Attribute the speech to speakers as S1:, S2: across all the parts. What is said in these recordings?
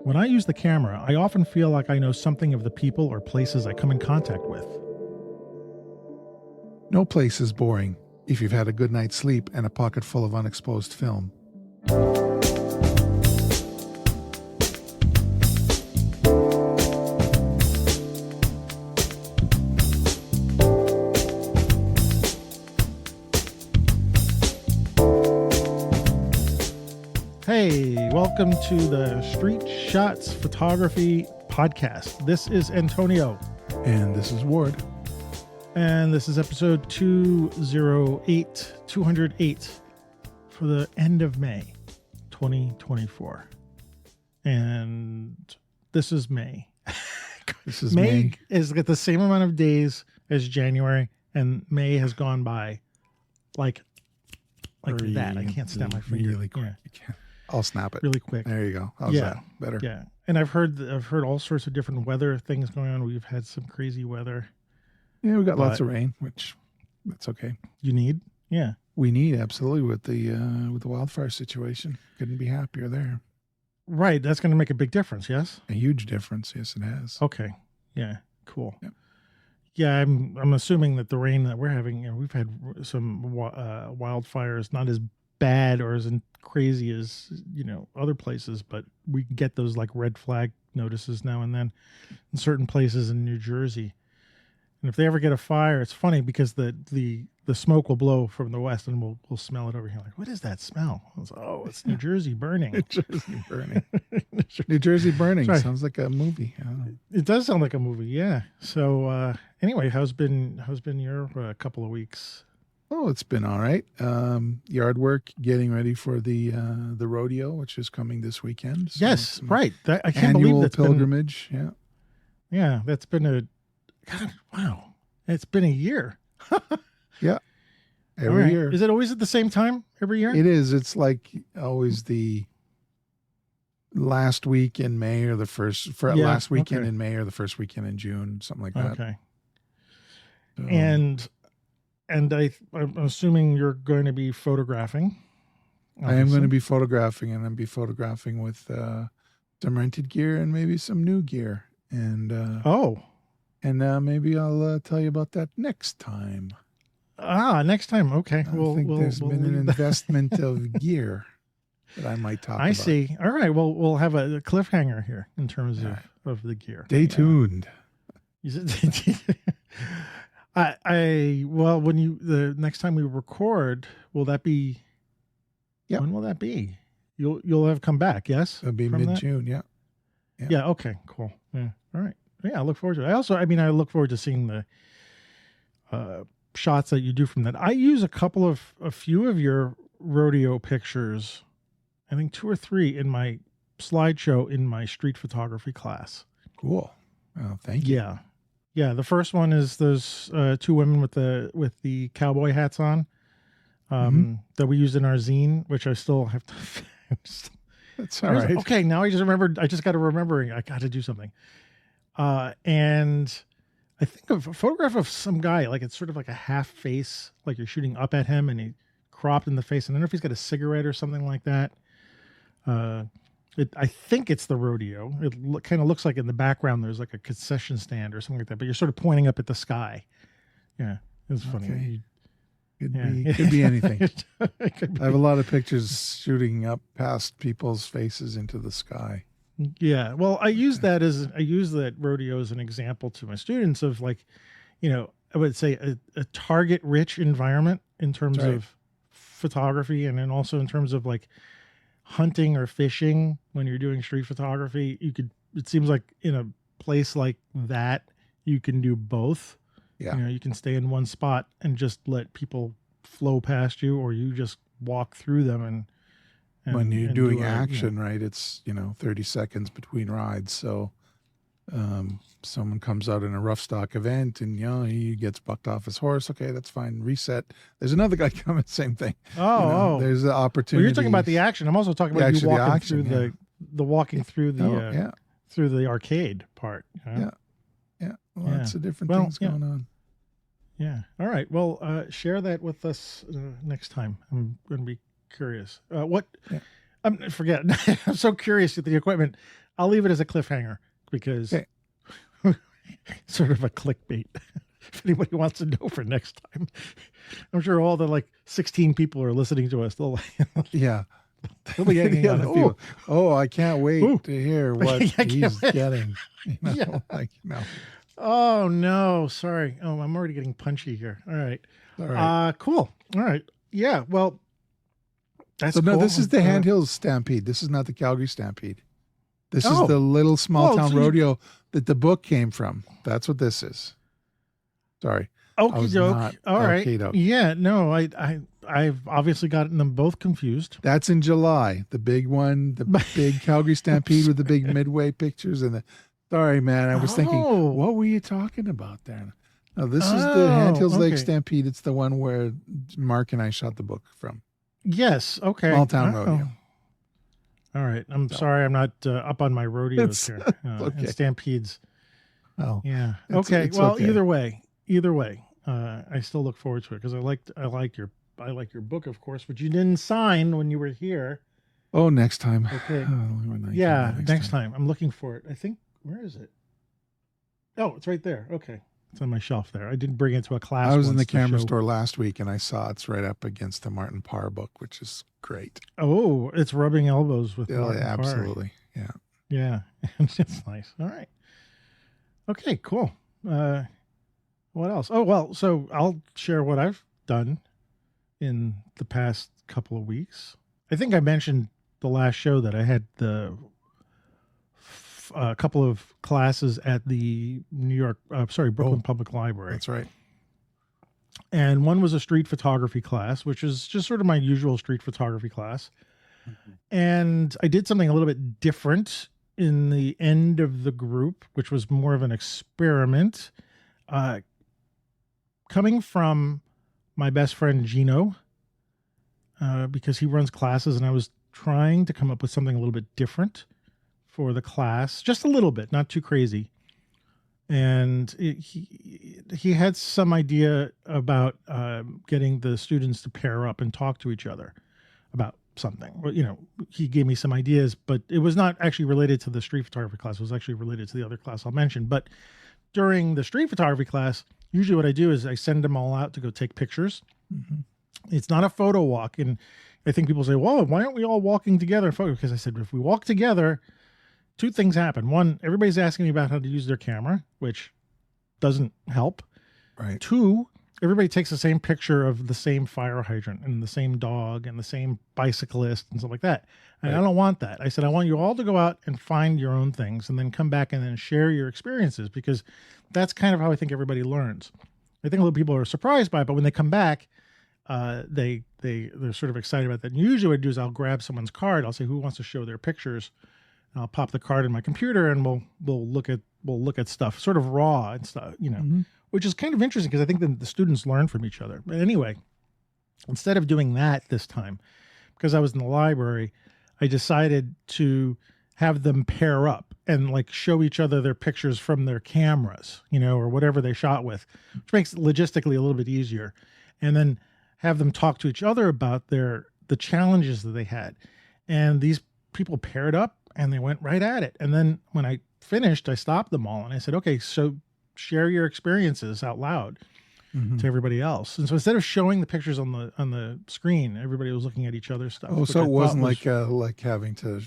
S1: When I use the camera, I often feel like I know something of the people or places I come in contact with.
S2: No place is boring if you've had a good night's sleep and a pocket full of unexposed film.
S1: Hey, welcome to the Street Shots Photography Podcast. This is Antonio.
S2: And this is Ward.
S1: And this is episode 208 for the end of May 2024. And this is May.
S2: This is
S1: May is got the same amount of days as January, and May has gone by like that. I can't snap my finger.
S2: Really quick.
S1: Yeah.
S2: You can't. I'll snap it.
S1: Really quick.
S2: There you go. How's that? Better.
S1: Yeah. And I've heard all sorts of different weather things going on. We've had some crazy weather.
S2: Yeah, we got lots of rain, which that's okay.
S1: You need? Yeah.
S2: We need, absolutely, with the wildfire situation. Couldn't be happier there.
S1: Right. That's going to make a big difference, yes?
S2: A huge difference. Yes, it has.
S1: Okay. Yeah. Cool.
S2: Yep.
S1: Yeah, I'm assuming that the rain that we're having, we've had some wildfires, not as bad or as crazy as other places, but we get those like red flag notices now and then in certain places in New Jersey. And if they ever get a fire, it's funny because the smoke will blow from the west and we'll smell it over here. Like, what is that smell? It's New Jersey burning.
S2: New Jersey burning. New Jersey burning.
S1: Sorry.
S2: Sounds like a movie. I don't know.
S1: It does sound like a movie, yeah. So anyway, how's been your couple of weeks?
S2: Oh, it's been all right. Yard work, getting ready for the rodeo, which is coming this weekend. So
S1: yes, right. I can't believe that's
S2: pilgrimage.
S1: Yeah, that's been wow. It's been a year.
S2: Yeah, every year.
S1: Is it always at the same time every year?
S2: It is. It's like always the last week in May or last weekend in May or the first weekend in June, something like that.
S1: Okay.
S2: So,
S1: And I'm assuming you're going to be photographing.
S2: I am going to be photographing, and I'll be photographing with some rented gear and maybe some new gear. And maybe I'll tell you about that next time.
S1: Next time. Okay.
S2: I think there's been an investment of gear that I might talk about.
S1: I see. All right. Well, we'll have a cliffhanger here in terms of the gear.
S2: Stay tuned.
S1: When the next time we record, will that be?
S2: Yeah.
S1: When will that be? You'll have come back. Yes.
S2: It'll be mid-June. Yeah.
S1: Yeah. Okay. Cool. Yeah. All right. Yeah. I look forward to it. I look forward to seeing the shots that you do from that. I use a few of your rodeo pictures. I think 2 or 3 in my slideshow in my street photography class.
S2: Cool. Oh, thank you.
S1: Yeah. Yeah, the first one is those 2 women with the cowboy hats on that we used in our zine, which I still have to.
S2: That's all right.
S1: Okay, now I just remembered. I just got to remembering. I got to do something. And I think of a photograph of some guy, like it's sort of like a half face, like you're shooting up at him, and he cropped in the face. And I don't know if he's got a cigarette or something like that. I think it's the rodeo. It kind of looks like in the background there's like a concession stand or something like that, but you're sort of pointing up at the sky. Yeah, it's funny.
S2: Okay. Could be anything. I have a lot of pictures shooting up past people's faces into the sky.
S1: Yeah, well, I use that rodeo as an example to my students of like, I would say a target-rich environment in terms of photography, and then also in terms of like hunting or fishing when you're doing street photography. It seems like in a place like that you can do both.
S2: Yeah.
S1: You can stay in one spot and just let people flow past you, or you just walk through them and
S2: when you're doing action, right, it's 30 seconds between rides. So someone comes out in a rough stock event and he gets bucked off his horse. Okay, that's fine. Reset. There's another guy coming. Same thing. There's the opportunity.
S1: Well, you're talking about the action. I'm also talking about you walking through the walking through the through the arcade part.
S2: Yeah. Lots of different things going on.
S1: Yeah. All right. Well, share that with us next time. I'm going to be curious. I'm so curious at the equipment. I'll leave it as a cliffhanger because
S2: Okay.
S1: sort of a clickbait. If anybody wants to know for next time, I'm sure all the like 16 people are listening to us. They'll
S2: Yeah.
S1: be hanging on a few.
S2: I can't wait to hear what he's getting.
S1: Yeah.
S2: No.
S1: Oh no, sorry. Oh, I'm already getting punchy here. All right.
S2: All right.
S1: Cool. All right. Yeah. Well, that's
S2: So no,
S1: cool.
S2: this is the Hand Hills Stampede. This is not the Calgary Stampede. This is the little small town rodeo that the book came from. That's what this is. Sorry.
S1: Okie doke. All right.
S2: Okey-doke.
S1: Yeah. No, I've obviously gotten them both confused.
S2: That's in July. The big one, the big Calgary Stampede with the big Midway pictures and the. Sorry, man. I was thinking, what were you talking about there? No, this is the Hand Hills Lake Stampede. It's the one where Mark and I shot the book from.
S1: Yes. Okay.
S2: Small town rodeo.
S1: All right. I'm sorry. I'm not up on my rodeos here. And stampedes.
S2: Oh,
S1: yeah. Okay. Well, either way, I still look forward to it because I like your book, of course, but you didn't sign when you were here.
S2: Oh, next time.
S1: Okay. Yeah. Next time. I'm looking for it. I think, where is it? Oh, it's right there. Okay. It's on my shelf there. I didn't bring it to a class.
S2: I was in the camera store last week and I saw it's right up against the Martin Parr book, which is great.
S1: Oh, it's rubbing elbows with Martin Parr.
S2: Absolutely. Yeah.
S1: Yeah. It's nice. All right. Okay, cool. What else? Oh, well, so I'll share what I've done in the past couple of weeks. I think I mentioned the last show that I had a couple of classes at the Brooklyn Public Library.
S2: That's right.
S1: And one was a street photography class, which is just sort of my usual street photography class. Mm-hmm. And I did something a little bit different in the end of the group, which was more of an experiment. Coming from my best friend Gino, because he runs classes, and I was trying to come up with something a little bit different for the class, just a little bit, not too crazy. And he had some idea about getting the students to pair up and talk to each other about something. Well, he gave me some ideas, but it was not actually related to the street photography class. It was actually related to the other class I'll mention. But during the street photography class, usually what I do is I send them all out to go take pictures. Mm-hmm. It's not a photo walk. And I think people say, well, why aren't we all walking together in photo? Because I said, if we walk together, two things happen. One, everybody's asking me about how to use their camera, which doesn't help.
S2: Right.
S1: Two, everybody takes the same picture of the same fire hydrant and the same dog and the same bicyclist and stuff like that. And right. I don't want that. I said, I want you all to go out and find your own things and then come back and then share your experiences, because that's kind of how I think everybody learns. I think a lot of people are surprised by it, but when they come back, they're sort of excited about that. And usually what I do is I'll grab someone's card. I'll say, who wants to show their pictures? And I'll pop the card in my computer and we'll look at stuff sort of raw and stuff, mm-hmm. which is kind of interesting because I think that the students learn from each other. But anyway, instead of doing that this time, because I was in the library, I decided to have them pair up and like show each other their pictures from their cameras, or whatever they shot with, which makes it logistically a little bit easier. And then have them talk to each other about the challenges that they had. And these people paired up and they went right at it. And then when I finished, I stopped them all and I said, okay, so share your experiences out loud mm-hmm. to everybody else. And so instead of showing the pictures on the screen, everybody was looking at each other's stuff.
S2: Oh, so it wasn't like having to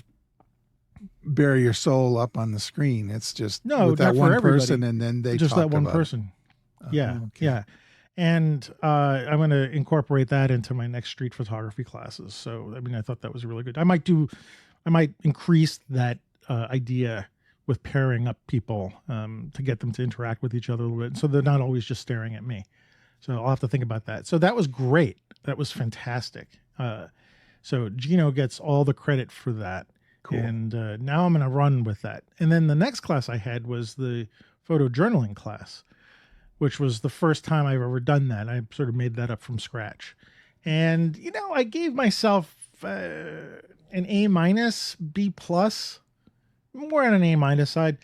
S2: bury your soul up on the screen. It's just with that one person, and then they
S1: just
S2: talk
S1: that one
S2: about
S1: person.
S2: It.
S1: Yeah.
S2: Okay.
S1: Yeah. And I'm going to incorporate that into my next street photography classes. So, I thought that was really good. I might increase that idea with pairing up people to get them to interact with each other a little bit, so they're not always just staring at me. So I'll have to think about that. So that was great. That was fantastic. So Gino gets all the credit for that.
S2: Cool.
S1: And now I'm going to run with that. And then the next class I had was the photojournaling class, which was the first time I've ever done that. I sort of made that up from scratch. And, I gave myself an A-, B+, more on an A- side.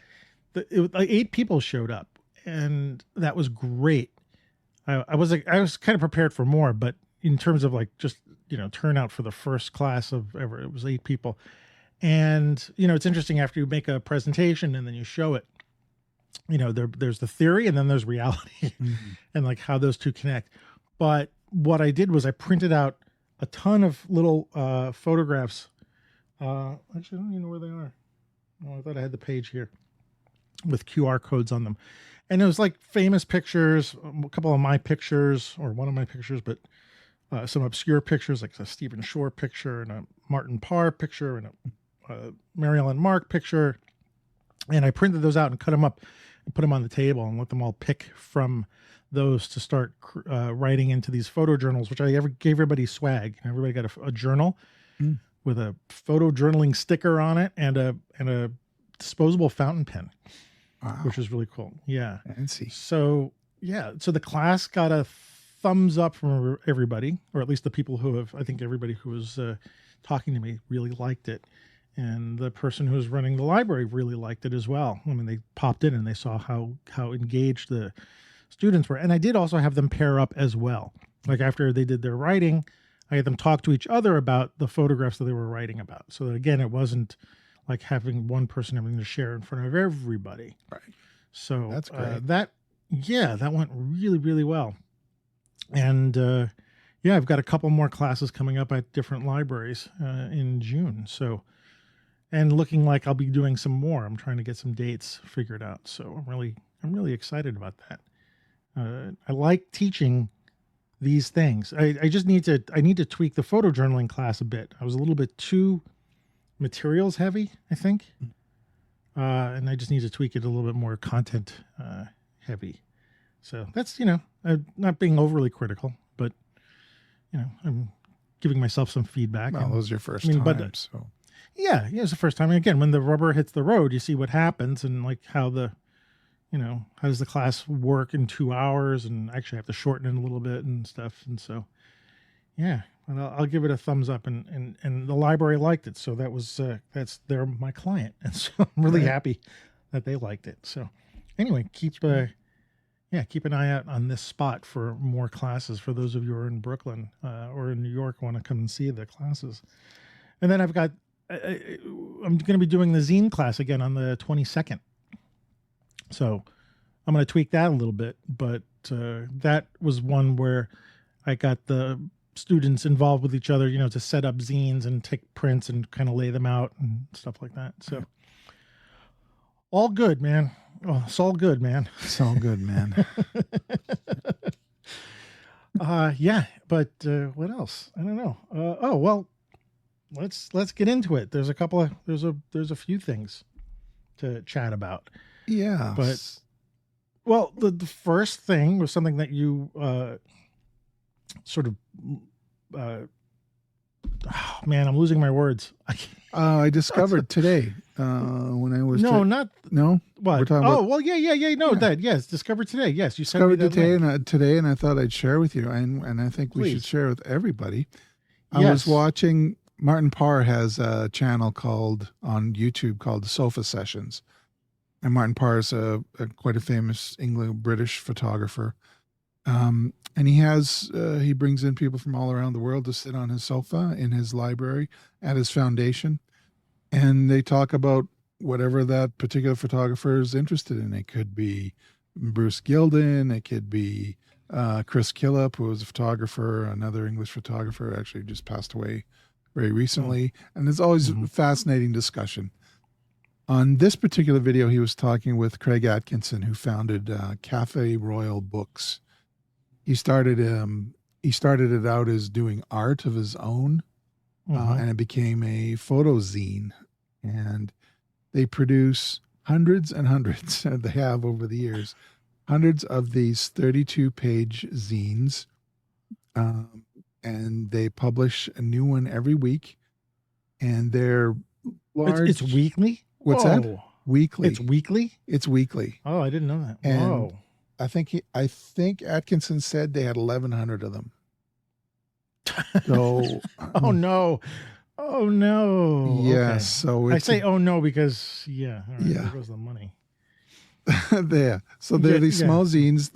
S1: 8 people showed up, and that was great. I was kind of prepared for more, but in terms of just turnout for the first class of ever, it was 8 people. And, it's interesting after you make a presentation and then you show it, there's the theory and then there's reality and like how those two connect. But what I did was I printed out a ton of little photographs. Actually, I don't even know where they are. Oh, I thought I had the page here with QR codes on them. And it was like famous pictures, a couple of my pictures, or one of my pictures, but some obscure pictures, like a Stephen Shore picture and a Martin Parr picture and a Mary Ellen Mark picture. And I printed those out and cut them up and put them on the table and let them all pick from those to start writing into these photo journals, which I gave everybody swag. Everybody got a journal with a photo journaling sticker on it and a disposable fountain pen, which was really cool. Yeah.
S2: Fancy.
S1: So the class got a thumbs up from everybody, or at least the people I think everybody who was talking to me really liked it. And the person who was running the library really liked it as well. I mean, they popped in and they saw how engaged the students were. And I did also have them pair up as well. Like after they did their writing, I had them talk to each other about the photographs that they were writing about. So that, again, it wasn't like having one person having to share in front of everybody.
S2: Right.
S1: So
S2: that's great.
S1: That went really, really well. And I've got a couple more classes coming up at different libraries in June. So, and looking like I'll be doing some more. I'm trying to get some dates figured out. So I'm really excited about that. I like teaching these things. I just need to tweak the photo journaling class a bit. I was a little bit too materials heavy, I think. And I just need to tweak it a little bit more content heavy. So that's, not being overly critical, but, I'm giving myself some feedback.
S2: Well, those are your first time, so.
S1: Yeah, it's the first time. And again, when the rubber hits the road, you see what happens and like how how does the class work in 2 hours, and actually have to shorten it a little bit and stuff. And so, yeah, and I'll give it a thumbs up, and the library liked it. So they're my client. And so I'm really happy that they liked it. So anyway, keep an eye out on this spot for more classes for those of you who are in Brooklyn or in New York, want to come and see the classes. And then I'm going to be doing the zine class again on the 22nd. So I'm going to tweak that a little bit, but that was one where I got the students involved with each other, to set up zines and take prints and kind of lay them out and stuff like that. So all good, man. Oh, it's all good, man.
S2: It's all good, man.
S1: But what else? I don't know. Well, let's get into it. There's a few things to chat about.
S2: Yeah.
S1: But the first thing was something that you I'm losing my words.
S2: I discovered today when I was
S1: what
S2: we're talking about,
S1: that discovered today. Yes, you
S2: discovered today, and I thought I'd share with you, and I think we should share with everybody. I was watching. Martin Parr has a channel on YouTube called Sofa Sessions, and Martin Parr is quite a famous British photographer. And he brings in people from all around the world to sit on his sofa in his library at his foundation. And they talk about whatever that particular photographer is interested in. It could be Bruce Gilden. It could be Chris Killip, who was a photographer, another English photographer, actually just passed away very recently. And there's always a fascinating discussion. On this particular video, he was talking with Craig Atkinson, who founded Cafe Royal Books. He started it out as doing art of his own, and it became a photo zine. And they produce hundreds and hundreds, they have over the years, hundreds of these 32-page zines. And they publish a new one every week. And they're large.
S1: It's weekly?
S2: What's that? Weekly.
S1: It's weekly?
S2: It's weekly.
S1: Oh, I didn't know that.
S2: And
S1: whoa.
S2: I think Atkinson said they had 1,100 of them. So,
S1: oh no.
S2: Yes.
S1: Okay.
S2: So
S1: I say oh no because all right,
S2: yeah,
S1: there goes the money.
S2: there. So they're these small zines.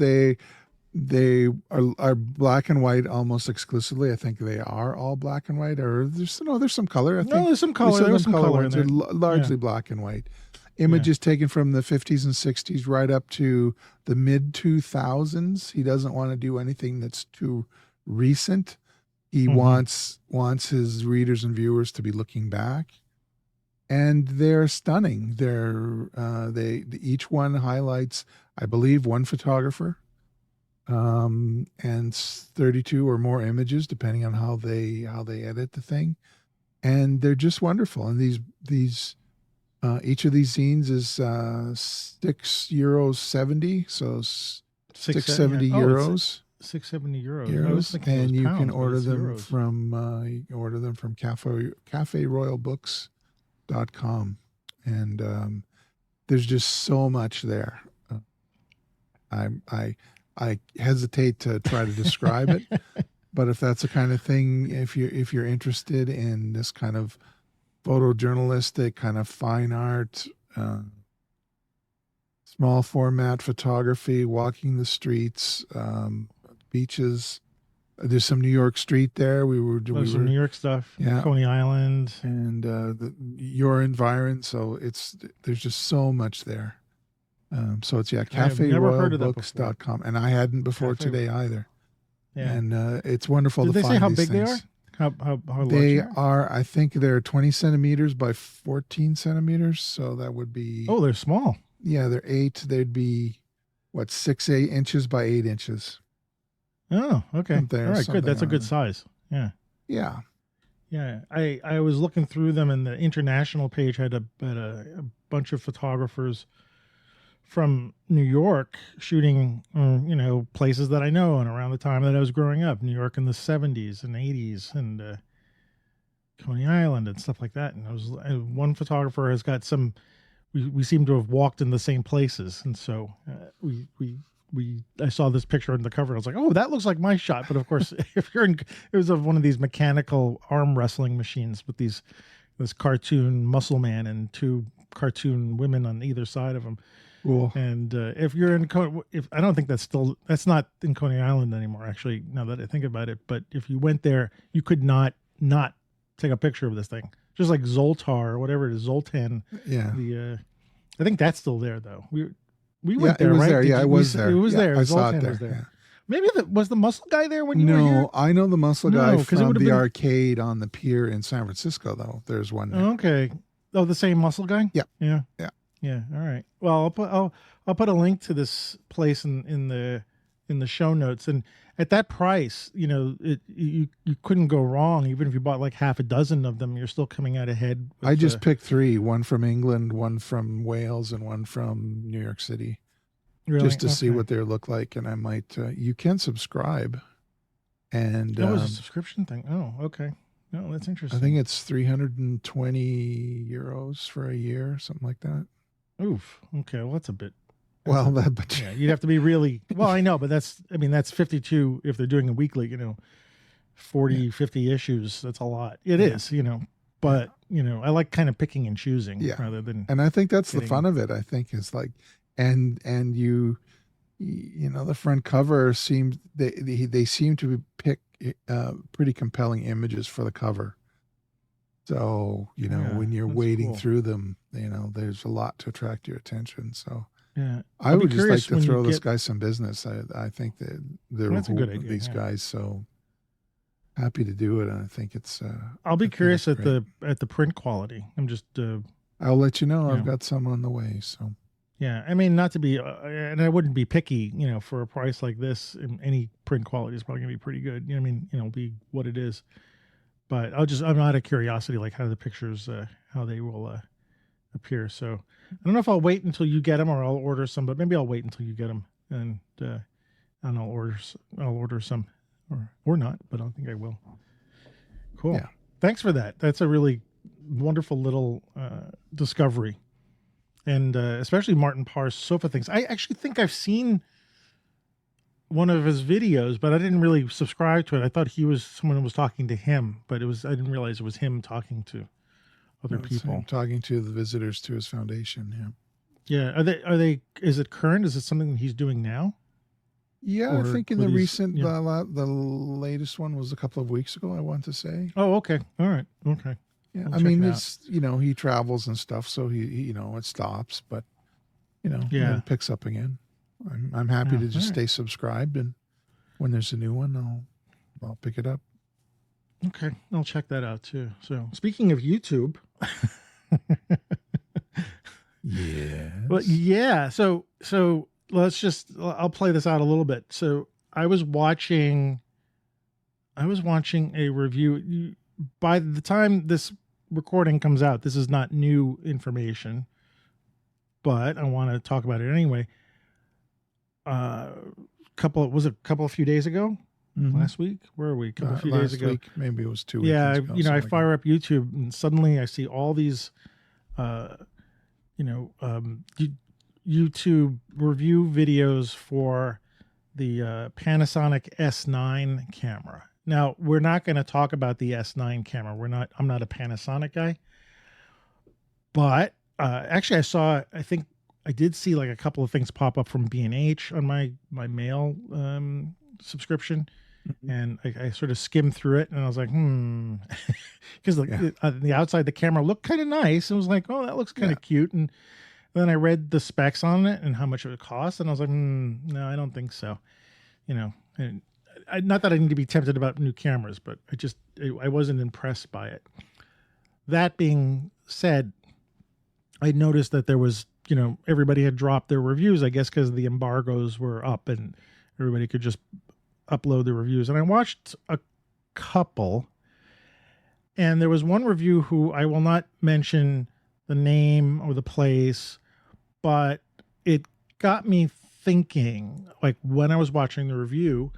S2: They are black and white almost exclusively. I think they are all black and white, or there's some color. I think
S1: there's some color. There's some color in
S2: ones. They're
S1: there.
S2: largely black and white. Images taken from the 50s and 60s right up to the mid 2000s. He doesn't want to do anything that's too recent. He wants his readers and viewers to be looking back, and they're stunning. They each one highlights, I believe, one photographer, and 32 or more images, depending on how they edit the thing, and they're just wonderful. And these each of these zines is €6.70, so 670 euros.
S1: 670 euros.
S2: And you can order them from caferoyalbooks.com, and there's just so much there. I hesitate to try to describe it, but if that's the kind of thing, if you're interested in this kind of photojournalistic kind of fine art, small format photography, walking the streets, beaches. There's some New York street there. There's
S1: some New York stuff. Yeah. Coney Island
S2: and your environ. So there's just so much there. So it's caferoyalbooks.com, and I hadn't before today either. Yeah. And it's wonderful to find these things. Did they say how big they are? How large
S1: they
S2: are? I think they're 20 centimeters by 14 centimeters. So that would be.
S1: Oh, they're small.
S2: Yeah, they're 8. They'd be 8 inches by 8 inches.
S1: Oh, okay. All right, good. That's a good size. Yeah.
S2: Yeah.
S1: Yeah. I was looking through them, and the international page had a bunch of photographers from New York shooting, places that I know and around the time that I was growing up, New York in the 70s and 80s, and Coney Island and stuff like that. And one photographer has got some. We seem to have walked in the same places, and so I saw this picture on the cover, and I was like, "Oh, that looks like my shot." But of course, it was of one of these mechanical arm wrestling machines with this cartoon muscle man and 2 cartoon women on either side of him.
S2: Cool.
S1: And if you're I don't think that's not in Coney Island anymore, actually, now that I think about it. But if you went there, you could not take a picture of this thing. Just like Zoltar or whatever it is, Zoltan.
S2: Yeah.
S1: I think that's still there though. We went there,
S2: it was
S1: right?
S2: There. Yeah, it was there.
S1: It was there.
S2: I
S1: Zoltan
S2: saw it there.
S1: was there.
S2: Yeah.
S1: Maybe was the muscle guy there when you were here?
S2: No, I know the muscle guy from the arcade on the pier in San Francisco, though. There's one there.
S1: Okay. Oh, the same muscle guy?
S2: Yeah.
S1: Yeah. Yeah. Yeah. All right. Well, I'll put a link to this place in the show notes, and at that price, you couldn't go wrong. Even if you bought like half a dozen of them, you're still coming out ahead.
S2: I just picked 3: one from England, one from Wales, and one from New York City, just to see what they look like. And I might. You can subscribe, and
S1: that was a subscription thing. Oh, okay. No, that's interesting.
S2: I think it's €320 for a year, something like that.
S1: Oof. Okay. Well, that's a bit.
S2: Well,
S1: yeah, you'd have to be really. Well, I know, but that's 52 if they're doing a weekly. 40, 50 issues. That's a lot. It is. But I like kind of picking and choosing rather than.
S2: And I think that's the fun of it. I think is like, and the front cover seems they seem to pick pretty compelling images for the cover. So, when you're wading through them, there's a lot to attract your attention. So,
S1: yeah,
S2: I would just like to throw this guy some business. I think that
S1: that's a good idea.
S2: These guys, so happy to do it. And I think it's.
S1: I'll be curious at the print quality. I'm just.
S2: I'll let you know. I've got some on the way. So.
S1: Yeah, I mean, not to be, and I wouldn't be picky, for a price like this. Any print quality is probably gonna be pretty good. It'll be what it is. But I'm out of curiosity, like how the pictures, how they will appear. So I don't know if I'll wait until you get them or I'll order some, but maybe I'll wait until you get them and I'll order some or not, but I don't think I will. Cool. Yeah. Thanks for that. That's a really wonderful little discovery. And especially Martin Parr's sofa things. I actually think I've seen one of his videos, but I didn't really subscribe to it. I thought someone was talking to him, but I didn't realize it was him talking to other people.
S2: Talking to the visitors to his foundation.
S1: Yeah. Yeah. Are they, is it current? Is it something that he's doing now?
S2: Yeah, I
S1: Or
S2: think in
S1: were
S2: the
S1: these,
S2: recent,
S1: yeah.
S2: the latest one was a couple of weeks ago, I want to say.
S1: Oh, okay. All right. Okay.
S2: Yeah,
S1: I'll
S2: I
S1: check
S2: mean,
S1: it out.
S2: it's, he travels and stuff, so it stops, but, and then
S1: Yeah.
S2: it picks up again. I'm happy
S1: Yeah.
S2: to
S1: All
S2: just
S1: right.
S2: stay subscribed, and when there's a new one, I'll pick it up.
S1: Okay. I'll check that out too. So speaking of YouTube,
S2: Yes.
S1: well, yeah. So I'll play this out a little bit. So I was watching a review. By the time this recording comes out, this is not new information, but I want to talk about it anyway. A couple of few days ago, last week, where are we? A couple of few days ago.
S2: Last week, maybe it was 2
S1: Yeah,
S2: weekends ago.
S1: I fire up YouTube and suddenly I see all these, YouTube review videos for the Panasonic S9 camera. Now, we're not going to talk about the S9 camera. I'm not a Panasonic guy, but actually I think I did see like a couple of things pop up from B&H on my mail subscription. Mm-hmm. And I sort of skimmed through it and I was like, because the outside the camera looked kind of nice. I was like, oh, that looks kind of cute. And then I read the specs on it and how much it would cost. And I was like, no, I don't think so. And not that I need to be tempted about new cameras, but I wasn't impressed by it. That being said, I noticed that there was, everybody had dropped their reviews, I guess, because the embargoes were up and everybody could just upload the reviews. And I watched a couple, and there was one review who I will not mention the name or the place, but it got me thinking, like when I was watching the review,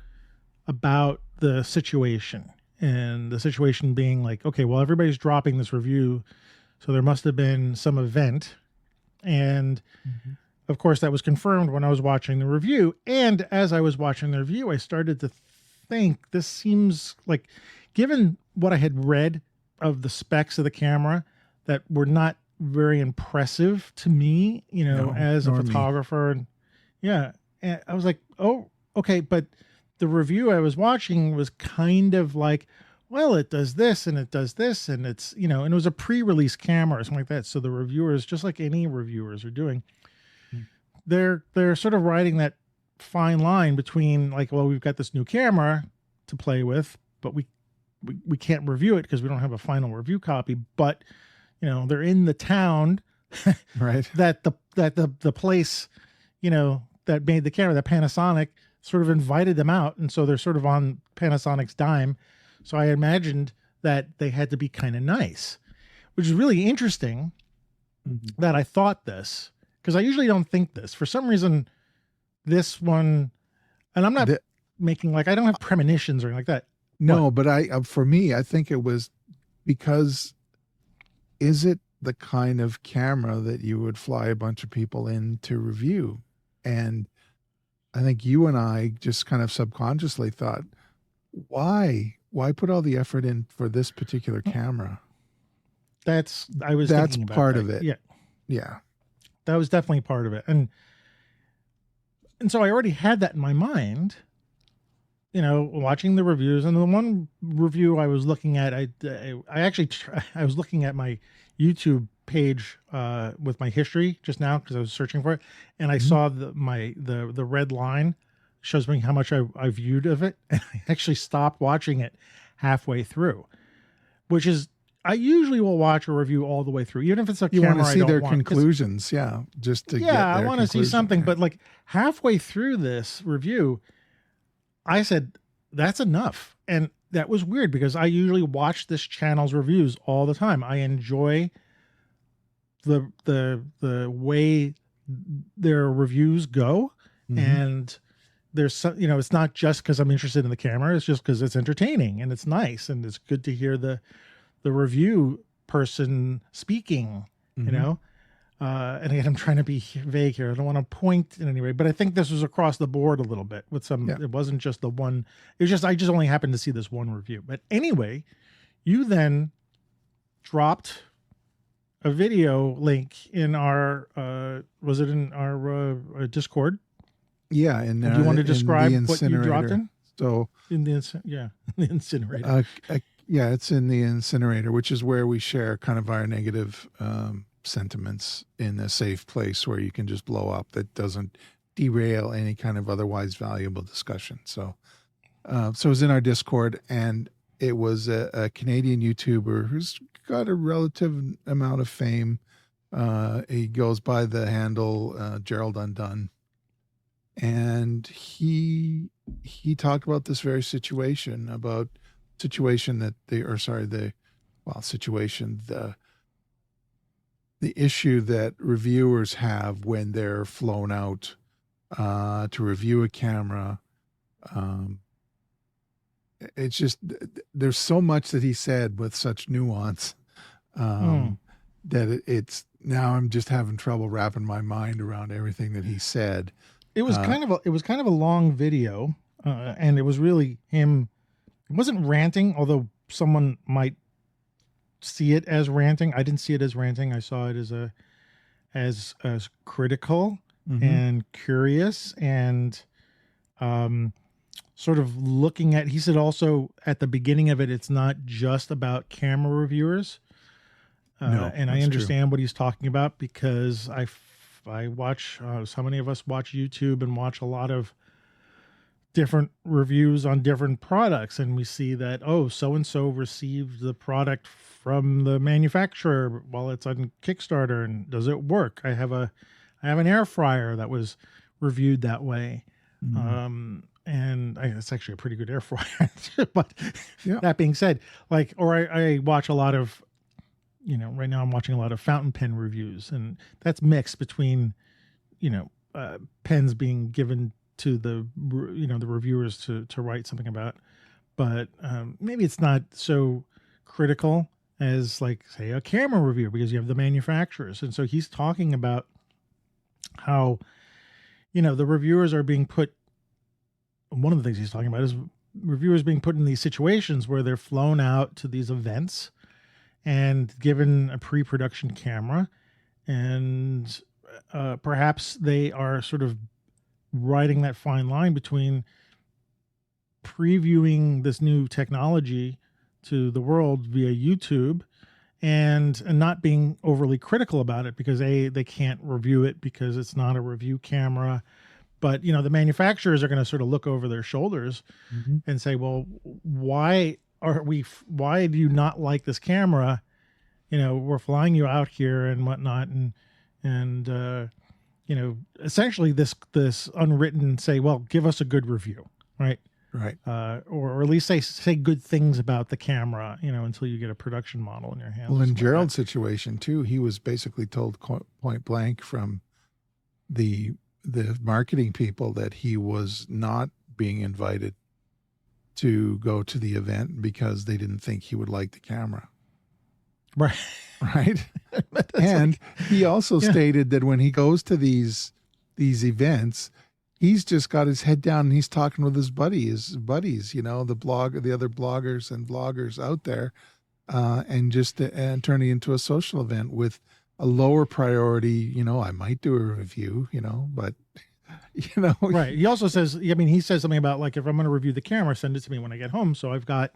S1: about the situation. And the situation being like, okay, well, everybody's dropping this review, so there must have been some event. And of course, that was confirmed when I was watching the review. And as I was watching the review, I started to think this seems like, given what I had read of the specs of the camera that were not very impressive to me, as a photographer. And and I was like, oh, okay. But the review I was watching was kind of like, well, it does this and it does this, and it's, and it was a pre-release camera or something like that. So the reviewers, just like any reviewers are doing, they're sort of riding that fine line between like, well, we've got this new camera to play with, but we can't review it because we don't have a final review copy. But they're in the town,
S2: right?
S1: that the place, that made the camera, that Panasonic, sort of invited them out, and so they're sort of on Panasonic's dime. So I imagined that they had to be kind of nice, which is really interesting that I thought this, because I usually don't think this. For some reason, this one, and I'm not making like, I don't have premonitions or anything like that.
S2: No, but for me, I think it was because, is it the kind of camera that you would fly a bunch of people in to review? And I think you and I just kind of subconsciously thought, why put all the effort in for this particular camera?
S1: That's
S2: part of it. Yeah.
S1: That was definitely part of it. And so I already had that in my mind, watching the reviews. And the one review I was looking at, I was looking at my YouTube page with my history just now because I was searching for it, and I saw the red line shows me how much I viewed of it, and I actually stopped watching it halfway through, which is, I usually will watch a review all the way through, even if it's a camera.
S2: You want to see their conclusions, just to get their
S1: I want to see something. But like halfway through this review, I said, that's enough. And that was weird because I usually watch this channel's reviews all the time. I enjoy the way their reviews go, and there's some, it's not just because I'm interested in the camera, it's just because it's entertaining and it's nice and it's good to hear the review person speaking, and again, I'm trying to be vague here. I don't want to point in any way, but I think this was across the board a little bit with some, it wasn't just the one, it was just, I just only happened to see this one review. But anyway, you then dropped a video link in our, was it in our Discord?
S2: Yeah,
S1: Do you want to
S2: in the
S1: describe what you dropped
S2: incinerator.
S1: in?
S2: So
S1: In the the incinerator.
S2: yeah, it's in the incinerator, which is where we share kind of our negative sentiments in a safe place where you can just blow up that doesn't derail any kind of otherwise valuable discussion. So so it was in our Discord, and it was a Canadian YouTuber who's got a relative amount of fame. He goes by the handle Gerald Undone, and he talked about this very situation, about situation that they, or sorry, the well situation, the issue that reviewers have when they're flown out to review a camera. It's just there's so much that he said with such nuance that it's now I'm just having trouble wrapping my mind around everything that he said.
S1: It was kind of a long video, and it was really him. It wasn't ranting, although someone might see it as ranting. I didn't see it as ranting. I saw it as critical and curious and sort of looking at. He said also at the beginning of it, it's not just about camera reviewers.
S2: No,
S1: and I understand
S2: true.
S1: what he's talking about because I watch, so many of us watch YouTube and watch a lot of different reviews on different products, and we see that, oh, so-and-so received the product from the manufacturer while it's on Kickstarter, and does it work? I have an air fryer that was reviewed that way. And it's actually a pretty good air fryer. But that being said, like, or I watch a lot of, right now I'm watching a lot of fountain pen reviews, and that's mixed between, pens being given to the, the reviewers to write something about, but maybe it's not so critical as, like, say, a camera review, because you have the manufacturers. And so he's talking about how, the reviewers are being put, one of the things he's talking about is reviewers being put in these situations where they're flown out to these events and given a pre-production camera, and perhaps they are sort of riding that fine line between previewing this new technology to the world via YouTube and not being overly critical about it, because they can't review it because it's not a review camera. But the manufacturers are going to sort of look over their shoulders and say, well, why do you not like this camera? We're flying you out here and whatnot, and essentially this unwritten say, well, give us a good review, right?
S2: Right.
S1: Or at least say good things about the camera, until you get a production model in your hands.
S2: Well, in Gerald's situation too, he was basically told point blank from the marketing people that he was not being invited to go to the event because they didn't think he would like the camera.
S1: Right.
S2: Right. And he also stated that when he goes to these events, he's just got his head down and he's talking with his buddies, the other bloggers and bloggers out there, and turning into a social event with a lower priority. I might do a review, but
S1: right. He also says, he says something about, like, if I'm going to review the camera, send it to me when I get home, so I've got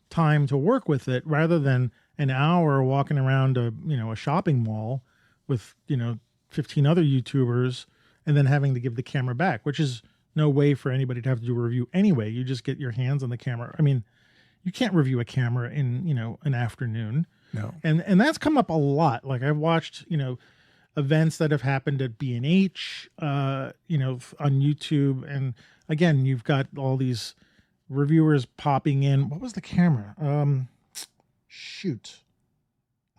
S1: time to work with it, rather than an hour walking around a shopping mall with 15 other YouTubers and then having to give the camera back, which is no way for anybody to have to do a review anyway. You just get your hands on the camera. I mean, you can't review a camera in an afternoon.
S2: No.
S1: And that's come up a lot. Like, I've watched events that have happened at B&H on YouTube, and again, you've got all these reviewers popping in. What was the camera? Shoot,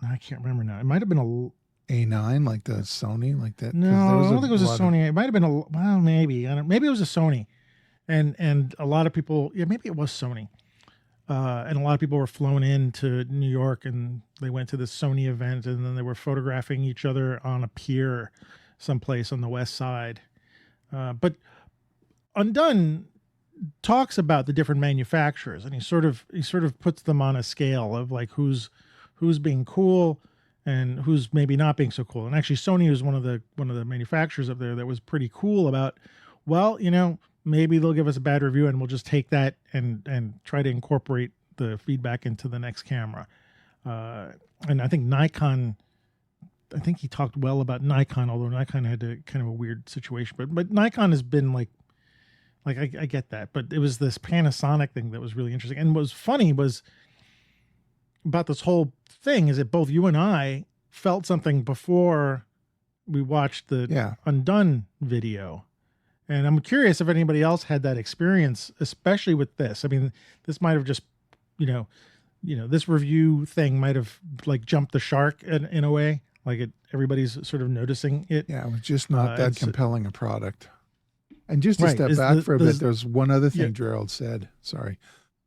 S1: I can't remember now. It might have been a
S2: A9, like the Sony, like that.
S1: No, I don't think it was a Sony. It might have been maybe. Maybe it was a Sony, and a lot of people. Yeah, maybe it was Sony. And a lot of people were flown in to New York, and they went to this Sony event, and then they were photographing each other on a pier someplace on the west side. But Undone talks about the different manufacturers, and he sort of puts them on a scale of, like, who's being cool and who's maybe not being so cool. And actually, Sony was one of the manufacturers up there that was pretty cool about well, maybe they'll give us a bad review and we'll just take that and try to incorporate the feedback into the next camera. And I think Nikon, I think he talked well about Nikon, although Nikon had kind of a weird situation. But Nikon has been like I get that. But it was this Panasonic thing that was really interesting. And what was funny was about this whole thing is that both you and I felt something before we watched the Undone video. And I'm curious if anybody else had that experience, especially with this. I mean, this might have just, this review thing might have like jumped the shark in a way. Like everybody's sort of noticing it.
S2: Yeah, it was just not that compelling a product. And just to step back for a bit, there's one other thing Gerald said. Sorry,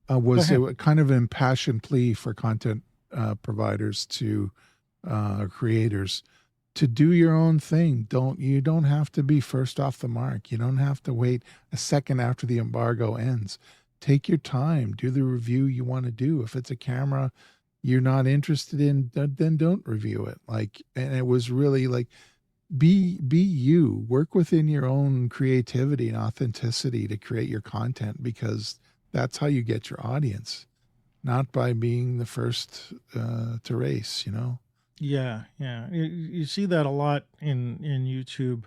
S2: was it kind of an impassioned plea for content providers to creators to do your own thing. You don't have to be first off the mark. You don't have to wait a second after the embargo ends. Take your time. Do the review you want to do. If it's a camera you're not interested in, then don't review it. And it was really like, be you. Work within your own creativity and authenticity to create your content, because that's how you get your audience, not by being the first to race,
S1: Yeah. You see that a lot in YouTube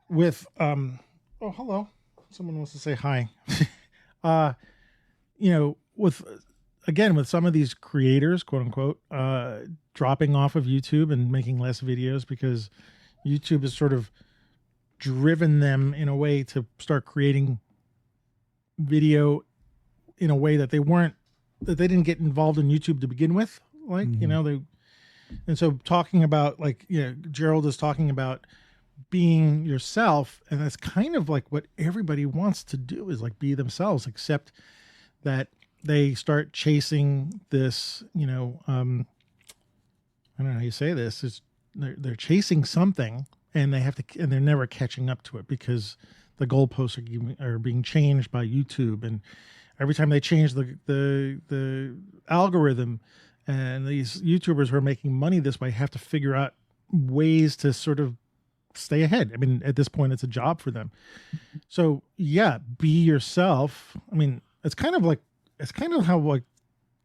S1: with oh, hello. Someone wants to say hi. with some of these creators, quote unquote, dropping off of YouTube and making less videos because YouTube has sort of driven them in a way to start creating video in a way that they didn't get involved in YouTube to begin with. And so talking about Gerald is talking about being yourself, and that's kind of like what everybody wants to do, is like be themselves, except that they start chasing this, I don't know how you say this. They're chasing something, and and they're never catching up to it because the goalposts are being changed by YouTube, and every time they change the algorithm, and these YouTubers who are making money this way have to figure out ways to sort of stay ahead. I mean, at this point, it's a job for them. So yeah, be yourself. I mean, it's kind of how I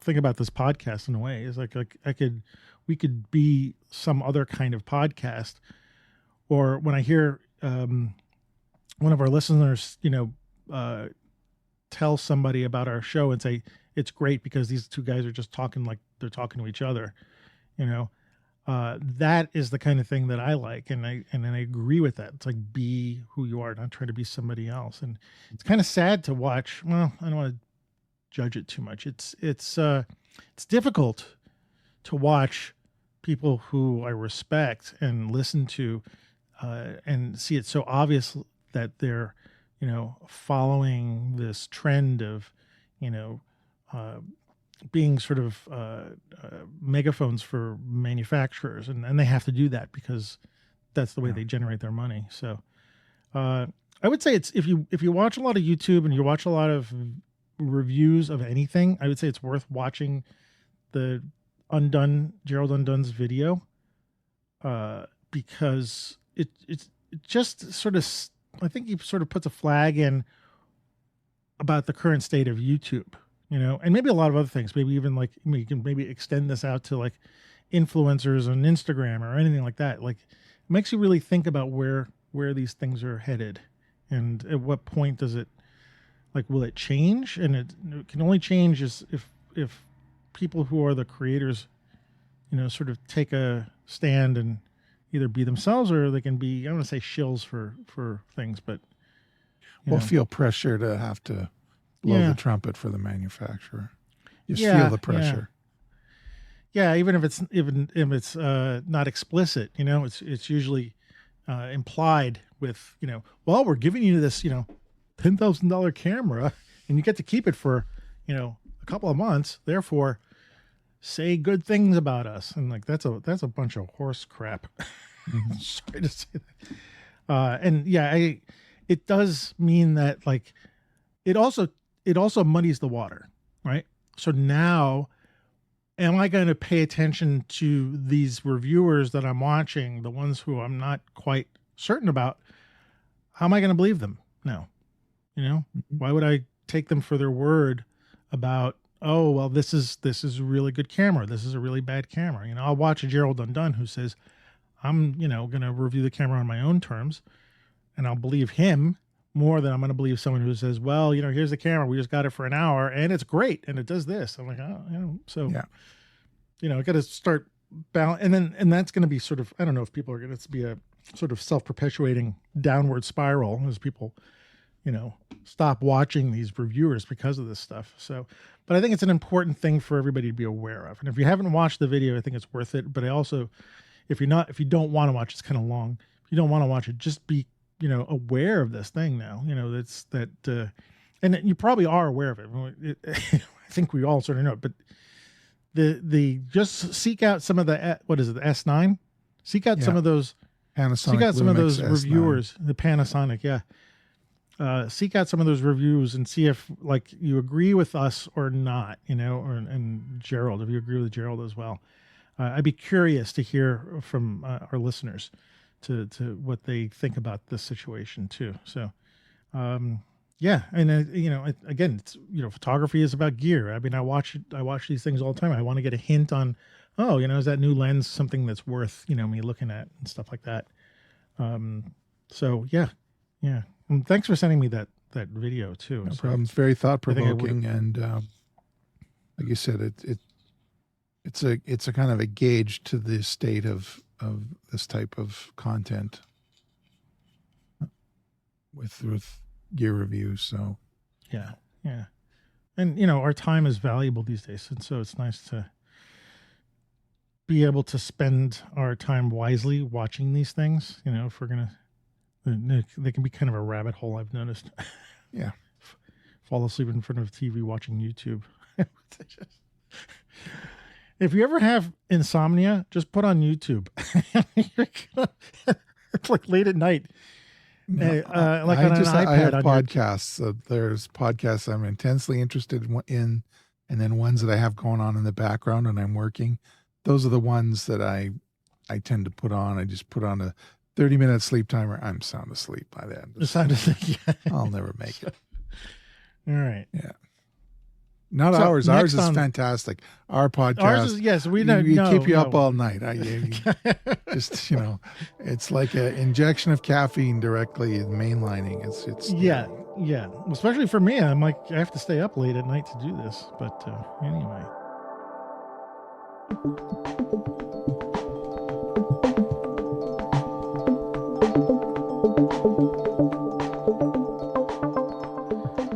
S1: think about this podcast in a way. Is like we could be some other kind of podcast. Or when I hear one of our listeners, tell somebody about our show and say it's great because these two guys are just talking like they're talking to each other, that is the kind of thing that I like, and I agree with that. It's like, be who you are, not try to be somebody else. And it's kind of sad to watch. Well, I don't want to judge it too much. It's difficult to watch people who I respect and listen to, and see it so obvious that they're, following this trend of, being sort of megaphones for manufacturers, and they have to do that because that's the way they generate their money. So I would say it's if you watch a lot of YouTube and you watch a lot of reviews of anything, I would say it's worth watching the Gerald Undone's video, because it just sort of, I think he sort of puts a flag in about the current state of YouTube, and maybe a lot of other things. Maybe even you can maybe extend this out to like influencers on Instagram or anything like that. Like, it makes you really think about where these things are headed, and at what point does it, will it change? And it can only change if people who are the creators, sort of take a stand and either be themselves, or they can be, I don't want to say shills for things, but
S2: feel pressure to have to blow the trumpet for the manufacturer. Just feel the pressure.
S1: Yeah, even if it's not explicit, it's usually implied with, well, we're giving you this, $10,000 camera, and you get to keep it for, a couple of months. Therefore, say good things about us. And that's a bunch of horse crap. Sorry to say that. It does mean that it also muddies the water, right? So now, am I going to pay attention to these reviewers that I'm watching, the ones who I'm not quite certain about? how am I going to believe them now? You know, why would I take them for their word about, oh, well, this is a really good camera. This is a really bad camera. You know, I'll watch a Gerald Undone who says, I'm, you know, going to review the camera on my own terms, and I'll believe him more than I'm going to believe someone who says, well, you know, here's the camera. We just got it for an hour and it's great. And it does this. I'm like, oh, you know, so, you know, I got to start balance. And that's going to be sort of, I don't know if people are going to be a sort of self-perpetuating downward spiral as people, you know, stop watching these reviewers because of this stuff. So, but I think it's an important thing for everybody to be aware of. And if you haven't watched the video, I think it's worth it. But I also, if you don't want to watch, it's kind of long. If you don't want to watch it, just be, you know, aware of this thing now, you know, and you probably are aware of it. I think we all sort of know it, but just seek out some of the, what is it? The S9, seek out some of those, seek out some of those reviewers, the Panasonic. Yeah. Seek out some of those reviews and see if like you agree with us or not, you know, and Gerald, if you agree with Gerald as well. I'd be curious to hear from our listeners to what they think about this situation too. So, yeah. And you know, again, it's, you know, photography is about gear. I mean, I watch these things all the time. I want to get a hint on, oh, you know, is that new lens something that's worth, you know, me looking at and stuff like that. So yeah. And thanks for sending me that video too.
S2: No problem. It's very thought provoking. And, like you said, it's a kind of a gauge to the state of this type of content with gear reviews. So
S1: yeah. And you know, our time is valuable these days. And so it's nice to be able to spend our time wisely watching these things. You know, if we're going to, they can be kind of a rabbit hole, I've noticed.
S2: Yeah.
S1: Fall asleep in front of TV watching YouTube. If you ever have insomnia, just put on YouTube. It's like late at night. Like on an iPad.
S2: I have podcasts. So there's podcasts I'm intensely interested in, and then ones that I have going on in the background and I'm working. Those are the ones that I tend to put on. I just put on a 30-minute sleep timer. I'm sound asleep by then. I'll never make it.
S1: All right.
S2: Yeah. Not ours. Ours is fantastic. Our podcast. Ours is,
S1: yes, we don't
S2: keep you up all night. Just, you know, it's like an injection of caffeine directly in mainlining. It's
S1: yeah. Especially for me, I'm like, I have to stay up late at night to do this. But anyway.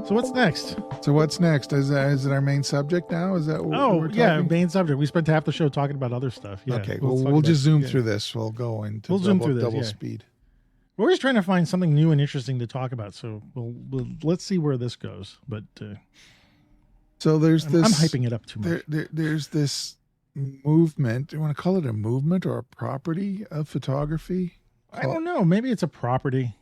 S1: So what's next? Is it our main subject now? Is that what we're talking? Main subject. We spent half the show talking about other stuff. Yeah.
S2: Okay. We'll just zoom through this. We'll go into double speed.
S1: We're always trying to find something new and interesting to talk about. So let's see where this goes. But
S2: so there's this.
S1: I'm hyping it up too much.
S2: There's this movement. Do you want to call it a movement or a property of photography?
S1: I don't know. Maybe it's a property.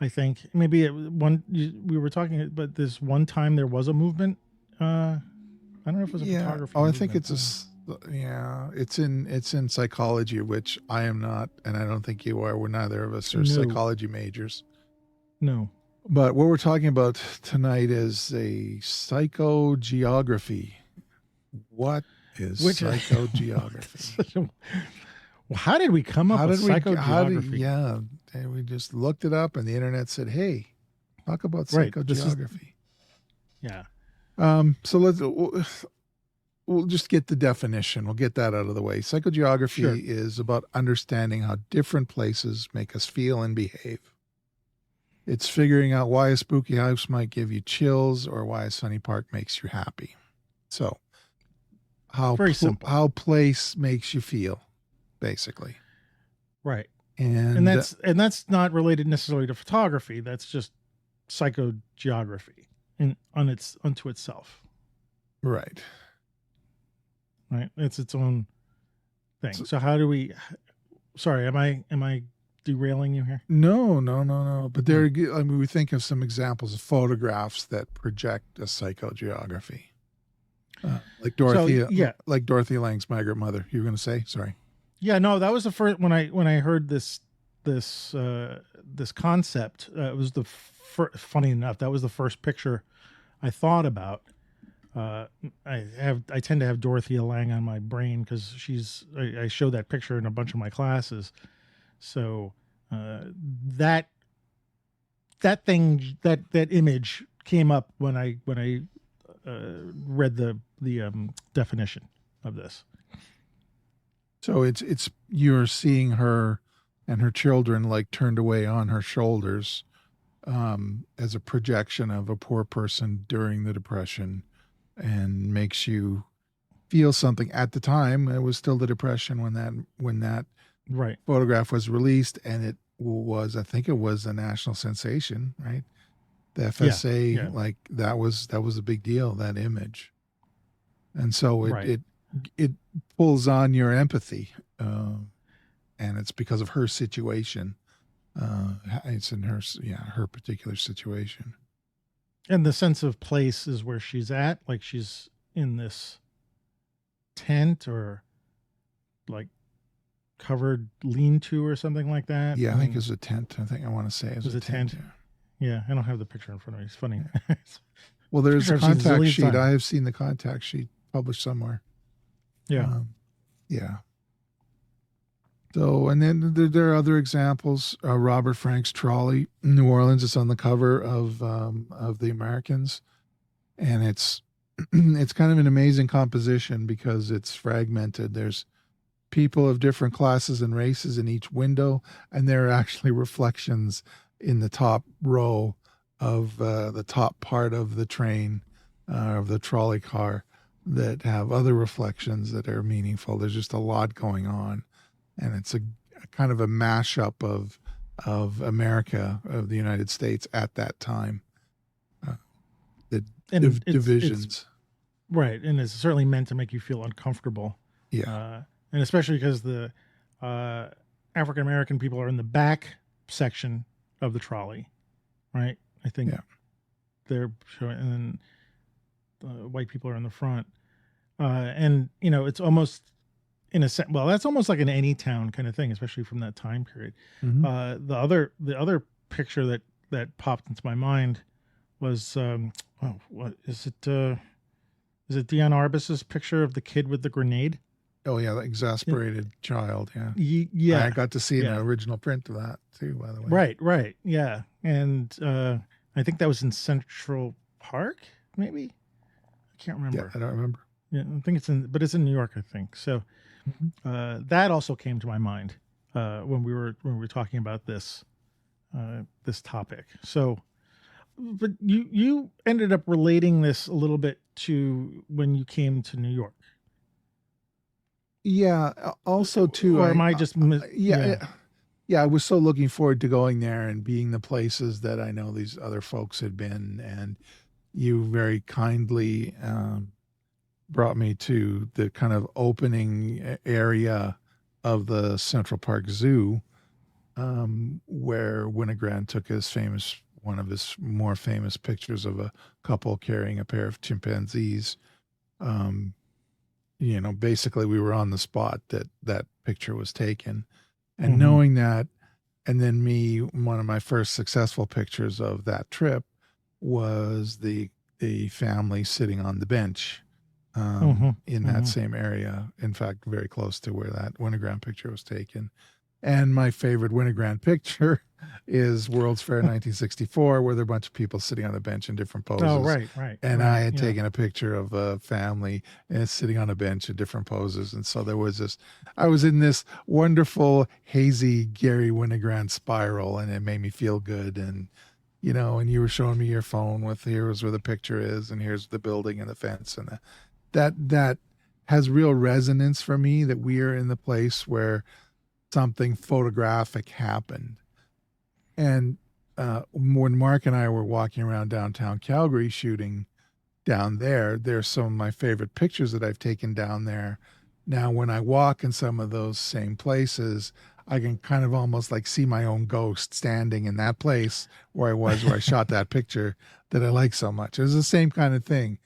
S1: I think maybe we were talking, but this one time there was a movement. I don't know if it was a photography.
S2: Oh, I think it's it's in psychology, which I am not, and I don't think you are. We're neither of us are psychology majors.
S1: No.
S2: But what we're talking about tonight is a psychogeography. What is psychogeography?
S1: Well, how did we come up with psychogeography?
S2: And we just looked it up, and the internet said, "Hey, talk about psychogeography." So we'll just get the definition. We'll get that out of the way. Psychogeography is about understanding how different places make us feel and behave. It's figuring out why a spooky house might give you chills or why a sunny park makes you happy. So, how place makes you feel, basically.
S1: Right. And that's not related necessarily to photography. That's just psychogeography unto itself.
S2: Right.
S1: It's its own thing. So how do we? Sorry, am I derailing you here?
S2: No. But we think of some examples of photographs that project a psychogeography, like Dorothy. Like Dorothy Lang's Migrant Mother. You were going to say? Sorry.
S1: Yeah, no, that was the first when I heard this this concept. It was funny enough, that was the first picture I thought about. I tend to have Dorothea Lange on my brain because I show that picture in a bunch of my classes. So that image came up when I read the definition of this.
S2: So it's you're seeing her and her children like turned away on her shoulders, as a projection of a poor person during the Depression, and makes you feel something. At the time, it was still the Depression when that
S1: right
S2: photograph was released, and it was, I think it was a national sensation, right? The FSA,
S1: yeah.
S2: like that was a big deal, that image. And so it pulls on your empathy, and it's because of her situation. It's in her particular situation.
S1: And the sense of place is where she's at, like she's in this tent or like covered lean-to or something like that.
S2: Yeah, I think it was a tent. I want to say it was a tent.
S1: Yeah, I don't have the picture in front of me. It's funny.
S2: Well, there's a contact sheet. I have seen the contact sheet published somewhere.
S1: Yeah.
S2: Yeah. So, and then there are other examples. Robert Frank's trolley in New Orleans. It's on the cover of the Americans, and it's kind of an amazing composition because it's fragmented. There's people of different classes and races in each window, and there are actually reflections in the top row of the top part of the train, of the trolley car, that have other reflections that are meaningful. There's just a lot going on. And it's a kind of a mashup of America, of the United States at that time. The divisions.
S1: Right. And it's certainly meant to make you feel uncomfortable.
S2: Yeah.
S1: And especially because the African-American people are in the back section of the trolley, right? I think they're showing, and then the white people are in the front. And, it's almost, in a sense, well, that's almost like an Anytown kind of thing, especially from that time period.
S2: Mm-hmm.
S1: The other picture that popped into my mind was, what is it? Is it Dion Arbus's picture of the kid with the grenade?
S2: Oh yeah, the exasperated child. Yeah.
S1: Yeah.
S2: I got to see an original print of that too, by the way.
S1: Right. Yeah. And I think that was in Central Park, maybe. I can't remember.
S2: Yeah, I don't remember.
S1: Yeah, I think it's in New York, I think. So that also came to my mind when we were talking about this topic. So, but you ended up relating this a little bit to when you came to New York.
S2: Yeah. Also, too.
S1: Or am I just?
S2: Yeah. I was so looking forward to going there and being the places that I know these other folks had been, and you very kindly brought me to the kind of opening area of the Central Park Zoo, where Winogrand took one of his more famous pictures of a couple carrying a pair of chimpanzees. Basically we were on the spot that picture was taken, and knowing that, and then one of my first successful pictures of that trip was the family sitting on the bench in that same area. In fact, very close to where that Winogrand picture was taken. And my favorite Winogrand picture is World's Fair 1964, where there are a bunch of people sitting on a bench in different poses.
S1: Oh, right.
S2: And I had taken a picture of a family and sitting on a bench in different poses. And so I was in this wonderful, hazy Gary Winogrand spiral, and it made me feel good. And, and you were showing me your phone with, here's where the picture is, and here's the building and the fence. And that has real resonance for me, that we are in the place where something photographic happened. And when Mark and I were walking around downtown Calgary shooting down there's some of my favorite pictures that I've taken down there. Now, when I walk in some of those same places, I can kind of almost like see my own ghost standing in that place where I shot that picture that I like so much. It's the same kind of thing.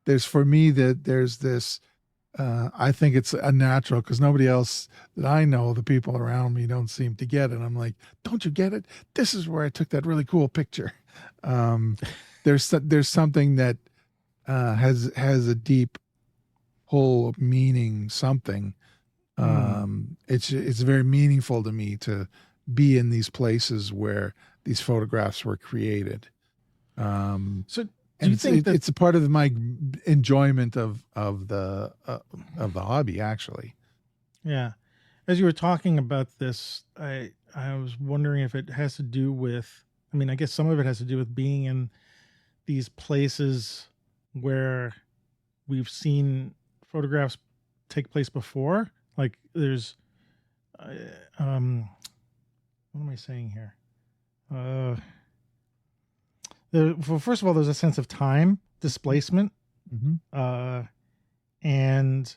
S2: There's this I think it's unnatural because nobody else that I know, the people around me, don't seem to get it. I'm like, don't you get it? This is where I took that really cool picture. There's something that has a deep whole meaning. Something. It's very meaningful to me to be in these places where these photographs were created.
S1: So. Do you think that
S2: it's a part of my enjoyment of the hobby, actually?
S1: Yeah, as you were talking about this, I was wondering if it has to do with. I mean, I guess some of it has to do with being in these places where we've seen photographs take place before. Like, there's, what am I saying here? Well, first of all, there's a sense of time displacement, and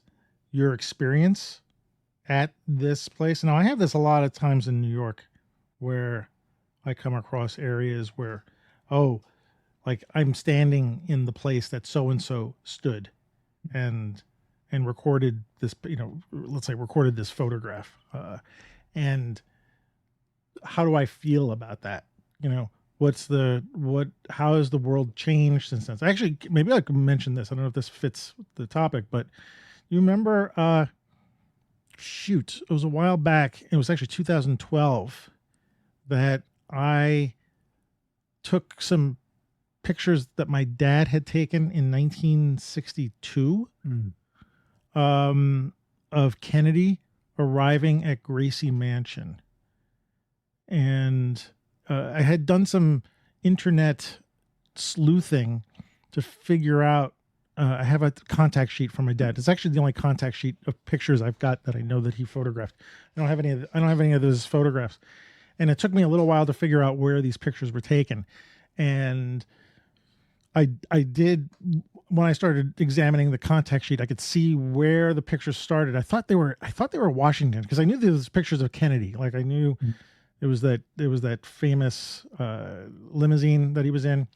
S1: your experience at this place. Now, I have this a lot of times in New York, where I come across areas where, like I'm standing in the place that so and so stood, and recorded this. Let's say recorded this photograph, and how do I feel about that? How has the world changed since then? Actually, maybe I could mention this. I don't know if this fits the topic, but you remember, it was a while back. It was actually 2012 that I took some pictures that my dad had taken in 1962 of Kennedy arriving at Gracie Mansion. And I had done some internet sleuthing to figure out. I have a contact sheet from my dad. It's actually the only contact sheet of pictures I've got that I know that he photographed. I don't have any of those photographs, and it took me a little while to figure out where these pictures were taken. And I did, when I started examining the contact sheet, I could see where the pictures started. I thought they were Washington, because I knew there was pictures of Kennedy. Like, I knew. It was that famous limousine that he was in,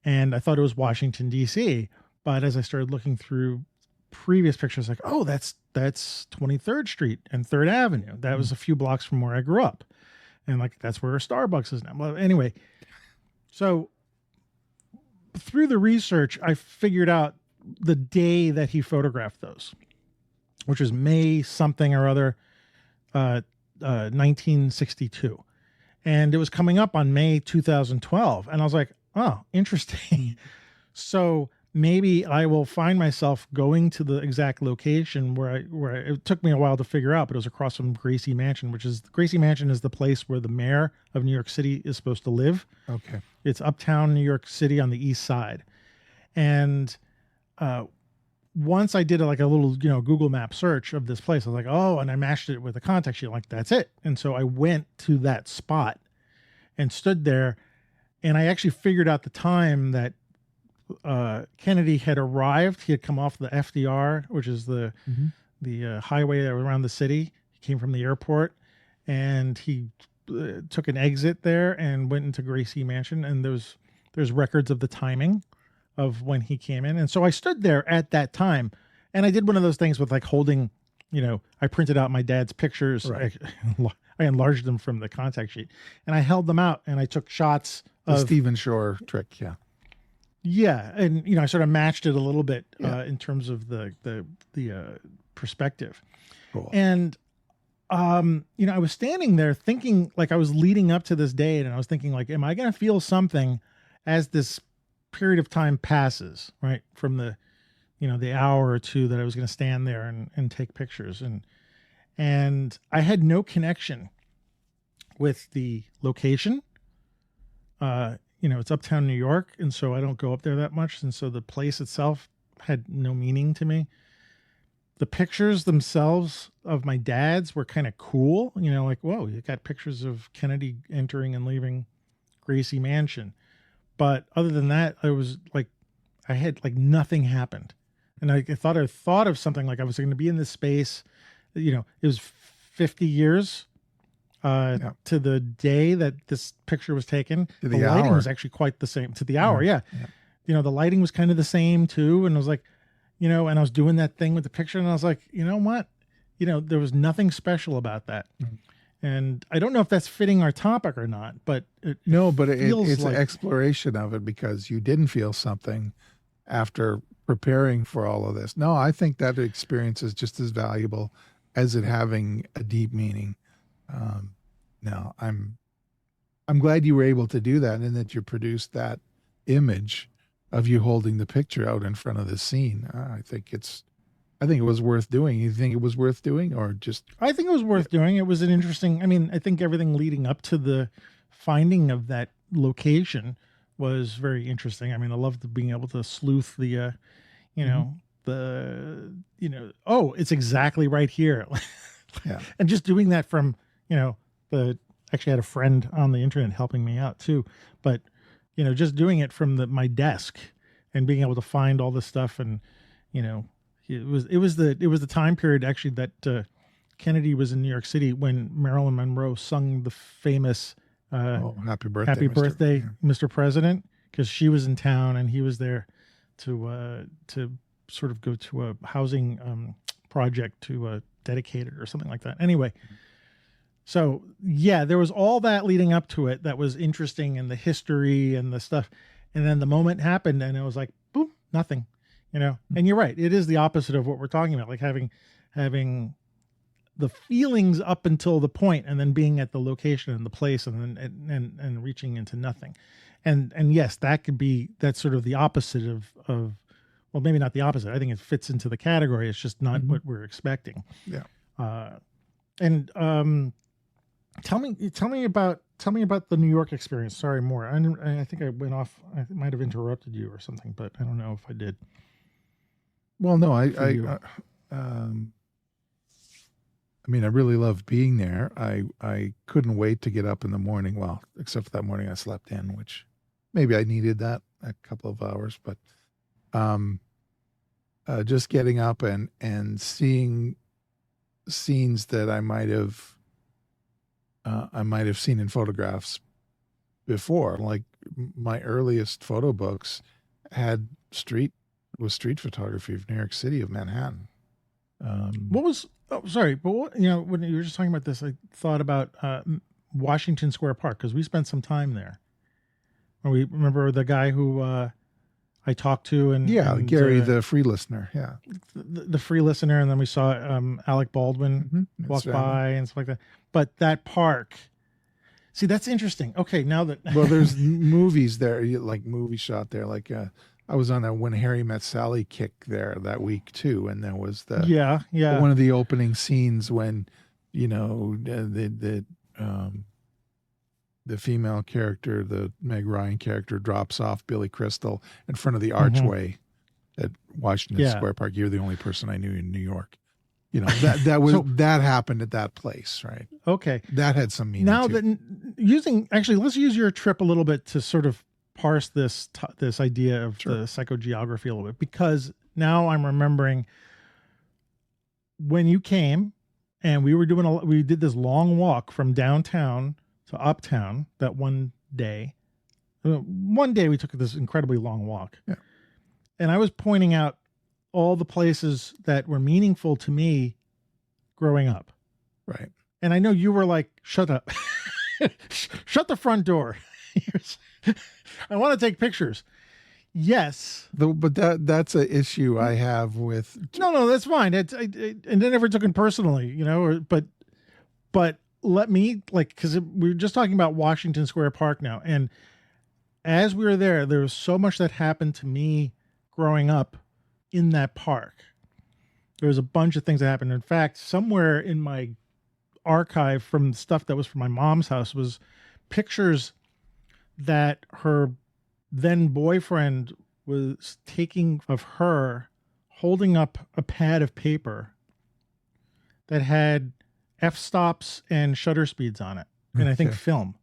S1: and I thought it was Washington, D.C. But as I started looking through previous pictures, like, that's 23rd Street and 3rd Avenue. That was a few blocks from where I grew up, and like that's where Starbucks is now. Well, anyway, so through the research, I figured out the day that he photographed those, which was May something or other. 1962, and it was coming up on May 2012, and I was like, oh, interesting. So maybe I will find myself going to the exact location where it took me a while to figure out, but it was across from Gracie Mansion, Gracie Mansion is the place where the mayor of New York City is supposed to live.
S2: Okay.
S1: It's uptown New York City on the east side. And once I did a little, Google map search of this place, I was like, oh, and I matched it with a contact sheet. Like, that's it. And so I went to that spot and stood there, and I actually figured out the time that Kennedy had arrived. He had come off the FDR, which is the highway around the city. He came from the airport, and he took an exit there and went into Gracie Mansion. And there's records of the timing of when he came in. And so I stood there at that time, and I did one of those things with like holding, I printed out my dad's pictures. Right. I enlarged them from the contact sheet, and I held them out, and I took shots
S2: of the Stephen Shore trick. Yeah.
S1: Yeah. And, I sort of matched it a little bit in terms of the perspective.
S2: Cool.
S1: And, I was standing there thinking, like, I was leading up to this date, and I was thinking, like, am I going to feel something as this period of time passes, right? From the, the hour or two that I was going to stand there and take pictures. And I had no connection with the location. It's uptown New York, and so I don't go up there that much. And so the place itself had no meaning to me. The pictures themselves of my dad's were kind of cool. Like, whoa, you got pictures of Kennedy entering and leaving Gracie Mansion. But other than that, I was like, I had like nothing happened. And I thought of something, like I was going to be in this space, it was 50 years to the day that this picture was taken.
S2: The
S1: lighting was actually quite the same to the hour. Yeah. The lighting was kind of the same too. And I was like, and I was doing that thing with the picture, and I was like, you know what? There was nothing special about that. Mm-hmm. And I don't know if that's fitting our topic or not, but
S2: it's like an exploration of it, because you didn't feel something after preparing for all of this. No, I think that experience is just as valuable as it having a deep meaning. Now, I'm glad you were able to do that, and that you produced that image of you holding the picture out in front of the scene. I think it was worth doing. You think it was worth doing, or just?
S1: I think it was worth doing. It was an interesting, I think everything leading up to the finding of that location was very interesting. I loved being able to sleuth the, it's exactly right here.
S2: Yeah.
S1: And just doing that from, actually had a friend on the internet helping me out too, but, just doing it from my desk and being able to find all this stuff. And, it was the time period actually that Kennedy was in New York City when Marilyn Monroe sung the famous
S2: Happy Birthday,
S1: Mr. President, because she was in town and he was there to sort of go to a housing project to dedicate it or something like that. Anyway, so yeah, there was all that leading up to it that was interesting, and the history and the stuff. And then the moment happened and it was like, boom, nothing. And you're right. It is the opposite of what we're talking about, like having the feelings up until the point, and then being at the location and the place, and then and reaching into nothing. And yes, that's sort of the opposite of well, maybe not the opposite. I think it fits into the category. It's just not what we're expecting.
S2: Yeah.
S1: Tell me about the New York experience. Sorry, more. I think I went off. I might have interrupted you or something, but I don't know if I did.
S2: Well, no, I really loved being there. I couldn't wait to get up in the morning. Well, except for that morning I slept in, which maybe I needed that a couple of hours, but just getting up and seeing scenes that I might have seen in photographs before. Like my earliest photo books had street photography of New York City, of Manhattan.
S1: Sorry, but when you were just talking about this, I thought about Washington Square Park, because we spent some time there. And we remember the guy who I talked to, and
S2: Gary, the free listener,
S1: the free listener, and then we saw Alec Baldwin walk by and stuff like that. But that park, see, that's interesting. Okay, now that
S2: there's movies there, like movie shot there, like. I was on a When Harry Met Sally kick there that week too, and there was one of the opening scenes when the female character, the Meg Ryan character, drops off Billy Crystal in front of the archway at Washington Square Park. You're the only person I knew in New York. That happened at that place, right?
S1: Okay,
S2: that had some meaning.
S1: Now
S2: too.
S1: Let's use your trip a little bit to sort of parse this idea of the psychogeography a little bit, because now I'm remembering when you came and we did this long walk from downtown to uptown that one day. One day we took this incredibly long walk.
S2: Yeah.
S1: And I was pointing out all the places that were meaningful to me growing up.
S2: Right.
S1: And I know you were like, shut up. Shut the front door. I want to take pictures. Yes.
S2: But that's an issue I have with.
S1: No, that's fine. And I never took it personally, but let me, because we were just talking about Washington Square Park now. And as we were there was so much that happened to me growing up in that park. There was a bunch of things that happened. In fact, somewhere in my archive from stuff that was from my mom's house was pictures that her then boyfriend was taking of her holding up a pad of paper that had f-stops and shutter speeds on it, and I think film.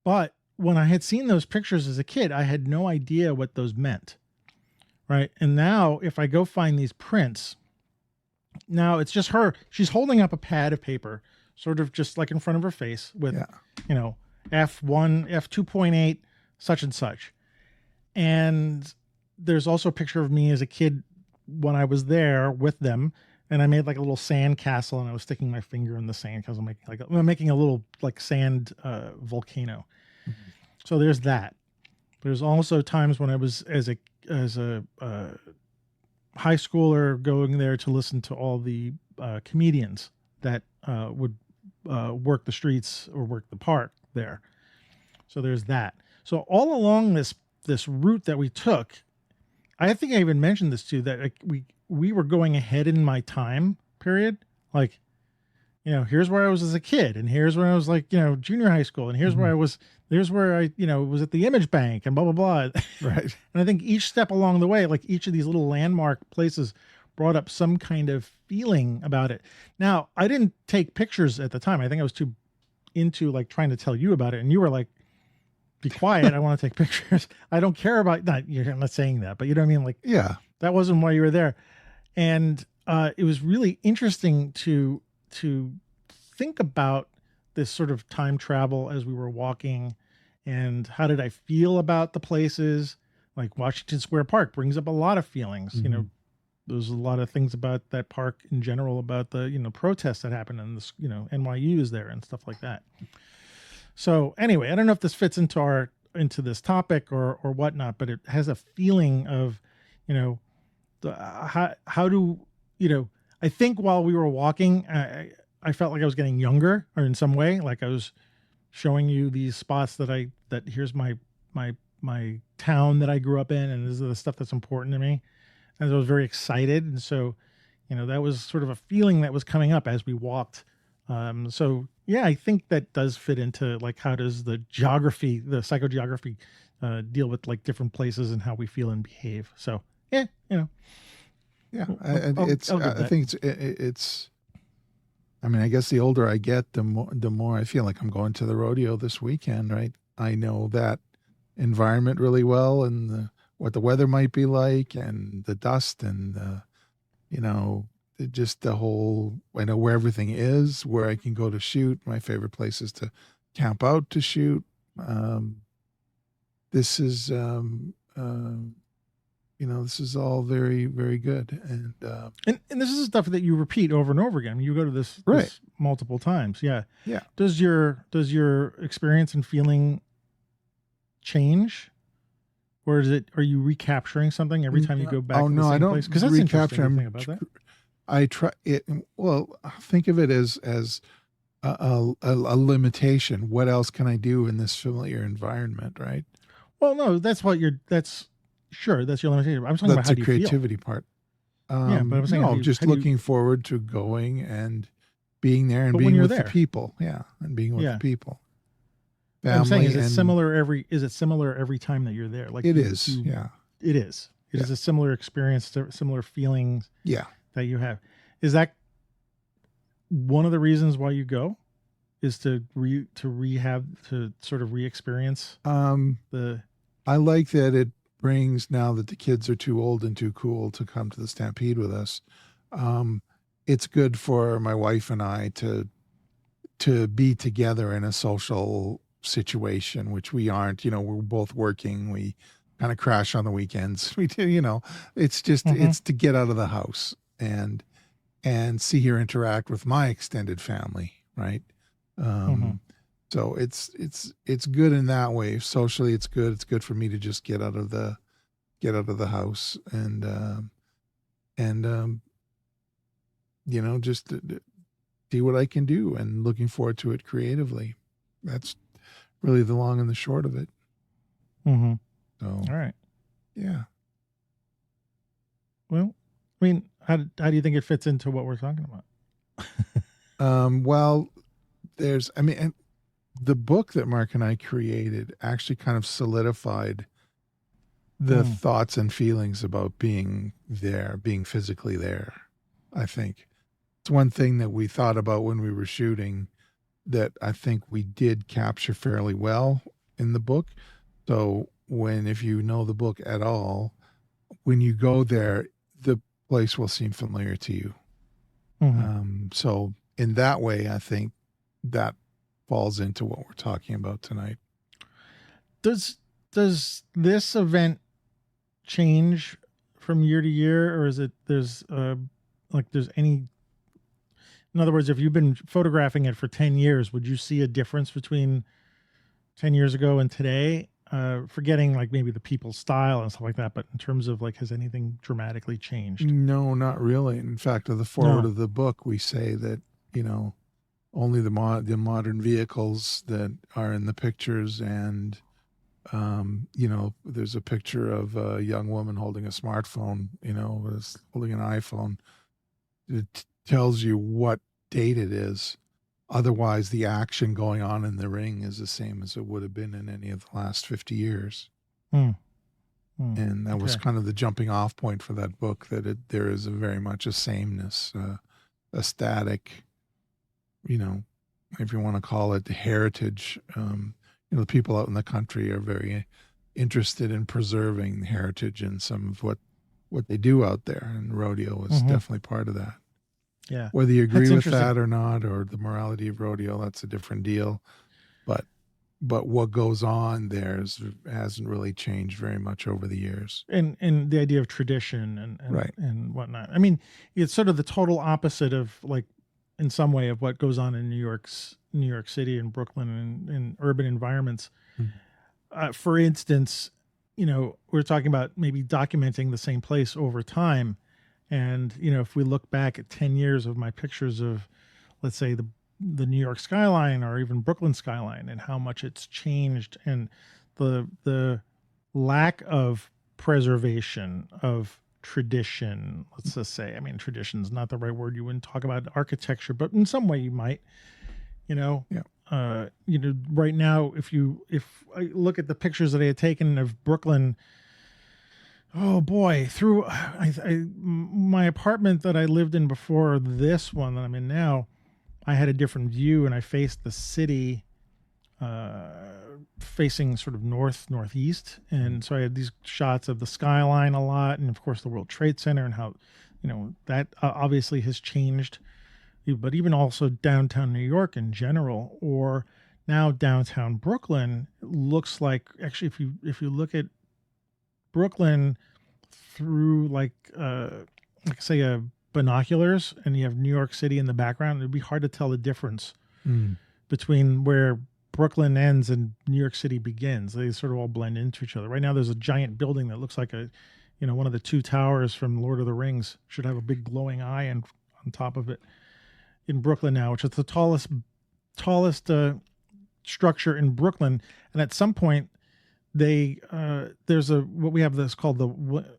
S1: But when I had seen those pictures as a kid, I had no idea what those meant, right? And now if I go find these prints, now it's just her. She's holding up a pad of paper, sort of just like in front of her face with, F1, F2.8, such and such. And there's also a picture of me as a kid when I was there with them, and I made like a little sand castle, and I was sticking my finger in the sand because I'm making a little like sand volcano.
S2: Mhm.
S1: So there's that. There's also times when I was as a high schooler going there to listen to all the comedians that would work the streets or work the park there. So there's that. So all along this route that we took, I think I even mentioned this too, that like we were going ahead in my time period. Like, you know, here's where I was as a kid, and here's where I was like, you know, junior high school, and here's where I was. Here's where I, you know, was at the Image Bank, and blah blah blah.
S2: Right.
S1: And I think each step along the way, like each of these little landmark places, brought up some kind of feeling about it. Now, I didn't take pictures at the time. I think I was too into like trying to tell you about it, and you were like, "Be quiet! I want to take pictures. I don't care about." I'm not saying that, but you know what I mean. Like,
S2: Yeah.
S1: that wasn't why you were there, and it was really interesting to think about this sort of time travel as we were walking, and how did I feel about the places. Like Washington Square Park brings up a lot of feelings. You know, there's a lot of things about that park in general, about the, you know, protests that happened in this, you know, NYU is there and stuff like that. So anyway, I don't know if this fits into this topic or whatnot, but it has a feeling of, you know, how do, you know, I think while we were walking, I felt like I was getting younger, or in some way, like I was showing you these spots that here's my town that I grew up in, and this is the stuff that's important to me. And I was very excited. And so, you know, that was sort of a feeling that was coming up as we walked. So yeah, I think that does fit into like, how does the geography, the psychogeography, deal with like different places and how we feel and behave. So yeah, you know.
S2: Yeah.
S1: I
S2: think it's, I mean, I guess the older I get, the more I feel like I'm going to the rodeo this weekend, right? I know that environment really well, and what the weather might be like, and the dust, and you know, just the whole. I know where everything is, where I can go to shoot. My favorite places to camp out to shoot. This is, you know, this is all very, very good, and
S1: this is stuff that you repeat over and over again. I mean, you go to this multiple times. Yeah.
S2: Yeah.
S1: Does your experience and feeling change, or are you recapturing something every time you go back?
S2: Oh,
S1: to the
S2: no,
S1: same
S2: I don't
S1: place? Because that's
S2: recapture.
S1: interesting. About that.
S2: I try it. Well, think of it as a limitation. What else can I do in this familiar environment, right?
S1: Well, no, that's your limitation. I'm talking about how do you feel.
S2: That's the creativity part.
S1: Yeah, but I'm saying,
S2: no, just looking forward to going and being there and being with the people. Yeah, and being with the people.
S1: I'm saying, is it similar every time that you're there? Like
S2: it is. Yeah,
S1: it is. It is a similar experience, similar feelings.
S2: Yeah,
S1: that you have. Is that one of the reasons why you go? Is to sort of re-experience the.
S2: I like that it brings, now that the kids are too old and too cool to come to the Stampede with us. It's good for my wife and I to be together in a social situation, which we aren't. You know, we're both working. We kind of crash on the weekends. We do. You know, it's just it's to get out of the house and see her interact with my extended family, right? So it's good in that way. Socially, it's good. It's good for me to just get out of the house and you know, just see what I can do, and looking forward to it creatively. That's really the long and the short of it. So,
S1: all right.
S2: Yeah.
S1: Well, I mean, how do you think it fits into what we're talking
S2: about? Well, the book that Mark and I created actually kind of solidified the thoughts and feelings about being there, being physically there. I think it's one thing that we thought about when we were shooting that I think we did capture fairly well in the book. So if you know the book at all, when you go there, the place will seem familiar to you. So in that way, I think that falls into what we're talking about tonight.
S1: Does this event change from year to year, or is it there's any? In other words, if you've been photographing it for 10 years, would you see a difference between 10 years ago and today? Forgetting like maybe the people's style and stuff like that, but in terms of like, has anything dramatically changed?
S2: No, not really. In fact, at the forward
S1: No.
S2: of the book, we say that, only the modern vehicles that are in the pictures, and there's a picture of a young woman holding a smartphone, holding an iPhone. It tells you what date it is. Otherwise, the action going on in the ring is the same as it would have been in any of the last 50 years. And that was kind of the jumping off point for that book, that there is very much a sameness, a static, if you want to call it heritage. The people out in the country are very interested in preserving heritage and some of what they do out there. And rodeo is definitely part of that.
S1: Yeah.
S2: Whether you agree with that or not, or the morality of rodeo, that's a different deal. But what goes on there hasn't really changed very much over the years.
S1: And the idea of tradition and
S2: right.
S1: and whatnot. I mean, it's sort of the total opposite of, like, in some way, of what goes on in New York City and Brooklyn and in urban environments. For instance, we're talking about maybe documenting the same place over time. And, if we look back at 10 years of my pictures of, let's say, the New York skyline or even Brooklyn skyline, and how much it's changed, and the lack of preservation of tradition, let's just say, I mean, tradition's not the right word. You wouldn't talk about architecture, but in some way you might,
S2: Yeah.
S1: Right now, if I look at the pictures that I had taken of Brooklyn, oh boy, through my apartment that I lived in before this one that I'm in now, I had a different view, and I faced the city, facing sort of northeast. And so I had these shots of the skyline a lot, and of course the World Trade Center, and how, that obviously has changed, but even also downtown New York in general, or now downtown Brooklyn, looks like, actually, if you look at Brooklyn through like say a binoculars, and you have New York City in the background, it'd be hard to tell the difference between where Brooklyn ends and New York City begins. They sort of all blend into each other. Right now there's a giant building that looks like one of the two towers from Lord of the Rings, should have a big glowing eye on top of it, in Brooklyn now, which is the tallest structure in Brooklyn. And at some point, there's what we have this called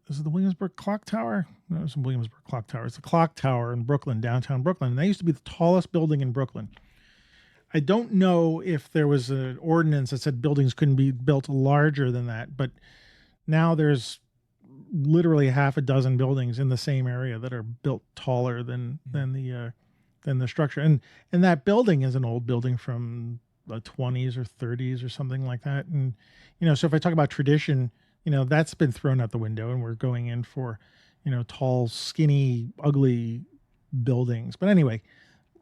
S1: is it the Williamsburg Clock Tower? No, it's the Williamsburg Clock Tower. It's the Clock Tower in Brooklyn, downtown Brooklyn. And that used to be the tallest building in Brooklyn. I don't know if there was an ordinance that said buildings couldn't be built larger than that, but now there's literally half a dozen buildings in the same area that are built taller than the structure. And that building is an old building from the 20s or 30s or something like that. And, so if I talk about tradition, that's been thrown out the window, and we're going in for, tall, skinny, ugly buildings. But anyway,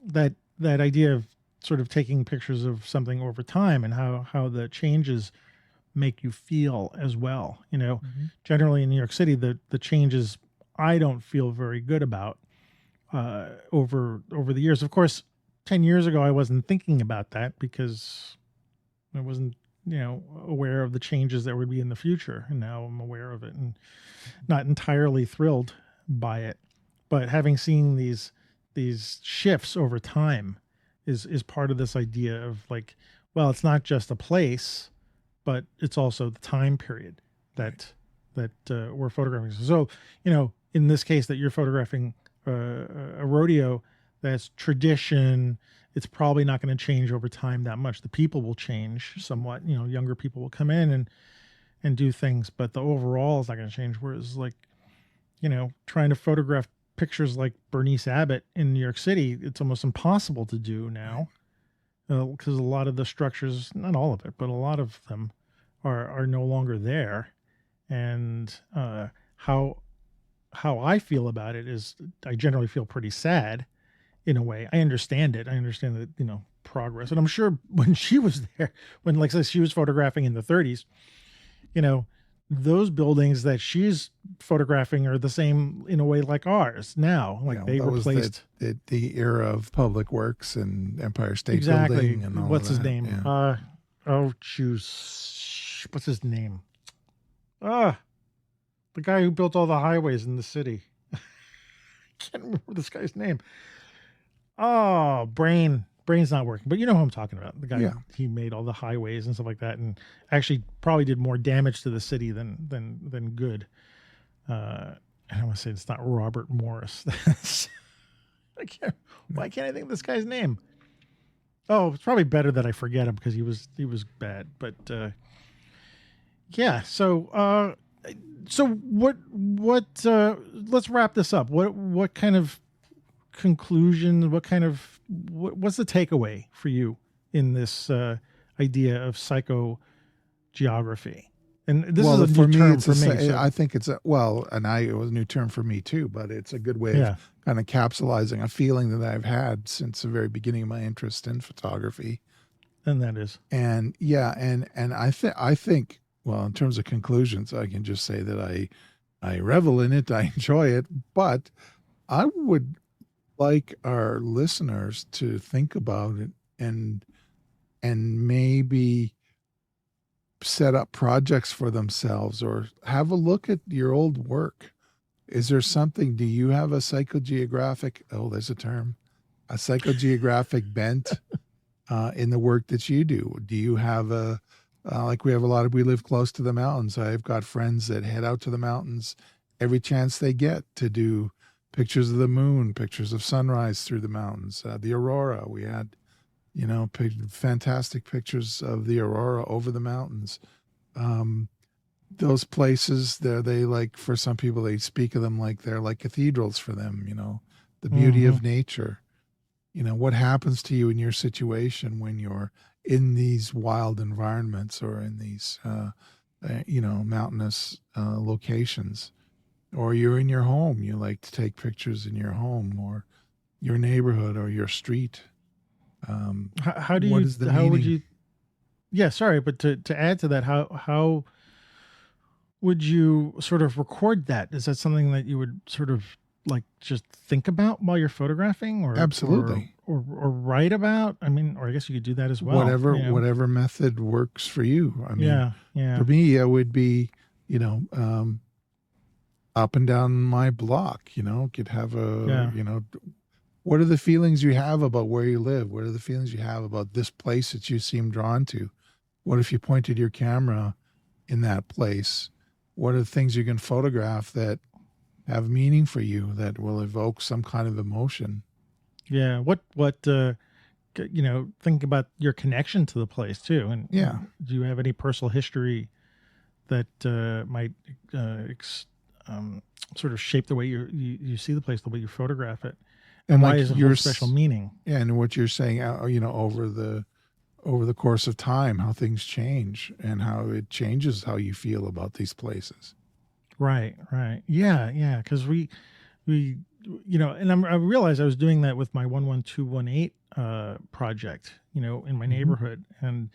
S1: that idea of sort of taking pictures of something over time, and how the changes make you feel as well. Generally in New York City, the changes I don't feel very good about over the years. Of course, 10 years ago, I wasn't thinking about that because I wasn't, aware of the changes that would be in the future. And now I'm aware of it and not entirely thrilled by it. But having seen these shifts over time is part of this idea of, like, well, it's not just a place, but it's also the time period that we're photographing. So, in this case that you're photographing a rodeo, that's tradition. It's probably not going to change over time that much. The people will change somewhat. Younger people will come in and do things, but the overall is not going to change. Whereas, like, trying to photograph pictures like Bernice Abbott in New York City, it's almost impossible to do now, because a lot of the structures, not all of it, but a lot of them are no longer there. And how I feel about it is, I generally feel pretty sad. In a way, I understand it. I understand that, progress. And I'm sure when she was there, when, like, say, she was photographing in the 30s, those buildings that she's photographing are the same in a way like ours now. Like they
S2: that
S1: replaced
S2: was the era of public works and Empire State
S1: exactly.
S2: Building and all
S1: What's
S2: of
S1: his
S2: that.
S1: name?
S2: Yeah.
S1: Oh, choose. What's his name? Ah, the guy who built all the highways in the city. Can't remember this guy's name. Oh, brain's not working. But you know who I'm talking about. The guy he made all the highways and stuff like that, and actually probably did more damage to the city than good. And I want to say it's not Robert Morris. Why can't I think of this guy's name? Oh, it's probably better that I forget him because he was bad. But yeah, so what let's wrap this up. What kind of conclusion, what's the takeaway for you in this idea of psychogeography? And this is a new term for me.
S2: I think it's it was a new term for me too, but it's a good way of kind of capsulizing a feeling that I've had since the very beginning of my interest in photography.
S1: And that is.
S2: And I think well, in terms of conclusions, I can just say that I revel in it, I enjoy it, but I would like our listeners to think about it and maybe set up projects for themselves or have a look at your old work. Is there something, do you have a psychogeographic, there's a term, a psychogeographic bent in the work that you do? Do you have we live close to the mountains. I've got friends that head out to the mountains every chance they get to do pictures of the moon, pictures of sunrise through the mountains, the aurora. We had, fantastic pictures of the aurora over the mountains. Those places, for some people, they speak of them like they're like cathedrals for them, the beauty of nature. What happens to you in your situation when you're in these wild environments or in these, mountainous locations? Or you're in your home, you like to take pictures in your home or your neighborhood or your street.
S1: How would you, yeah, sorry, but to add to that, how would you sort of record that? Is that something that you would sort of like just think about while you're photographing or
S2: absolutely
S1: or write about? I mean, or I guess you could do that as well.
S2: Whatever method works for you. I mean,
S1: yeah.
S2: For me, it would be, up and down my block, could have what are the feelings you have about where you live? What are the feelings you have about this place that you seem drawn to? What if you pointed your camera in that place? What are the things you can photograph that have meaning for you, that will evoke some kind of emotion?
S1: Yeah. Think about your connection to the place too. And do you have any personal history that might sort of shape the way you see the place, the way you photograph it? And why is it a special meaning?
S2: Yeah, and what you're saying, over the course of time, how things change and how it changes how you feel about these places.
S1: Right. Yeah. Because we, and I realized I was doing that with my 11218 project, in my neighborhood, and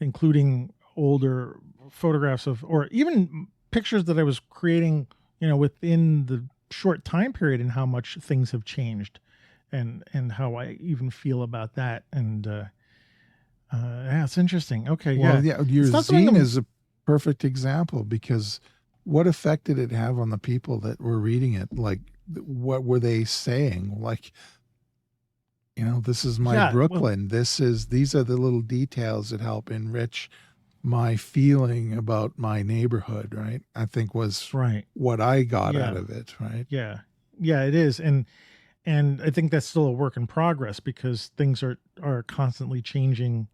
S1: including older photographs or even pictures that I was creating, within the short time period, and how much things have changed. And how I even feel about that. And it's interesting. Okay,
S2: well, your zine is a perfect example, because what effect did it have on the people that were reading it? Like, what were they saying? Like, this is my Brooklyn. These are the little details that help enrich my feeling about my neighborhood, right? I think was what I got out of it, right?
S1: Yeah, it is. And I think that's still a work in progress, because things are constantly changing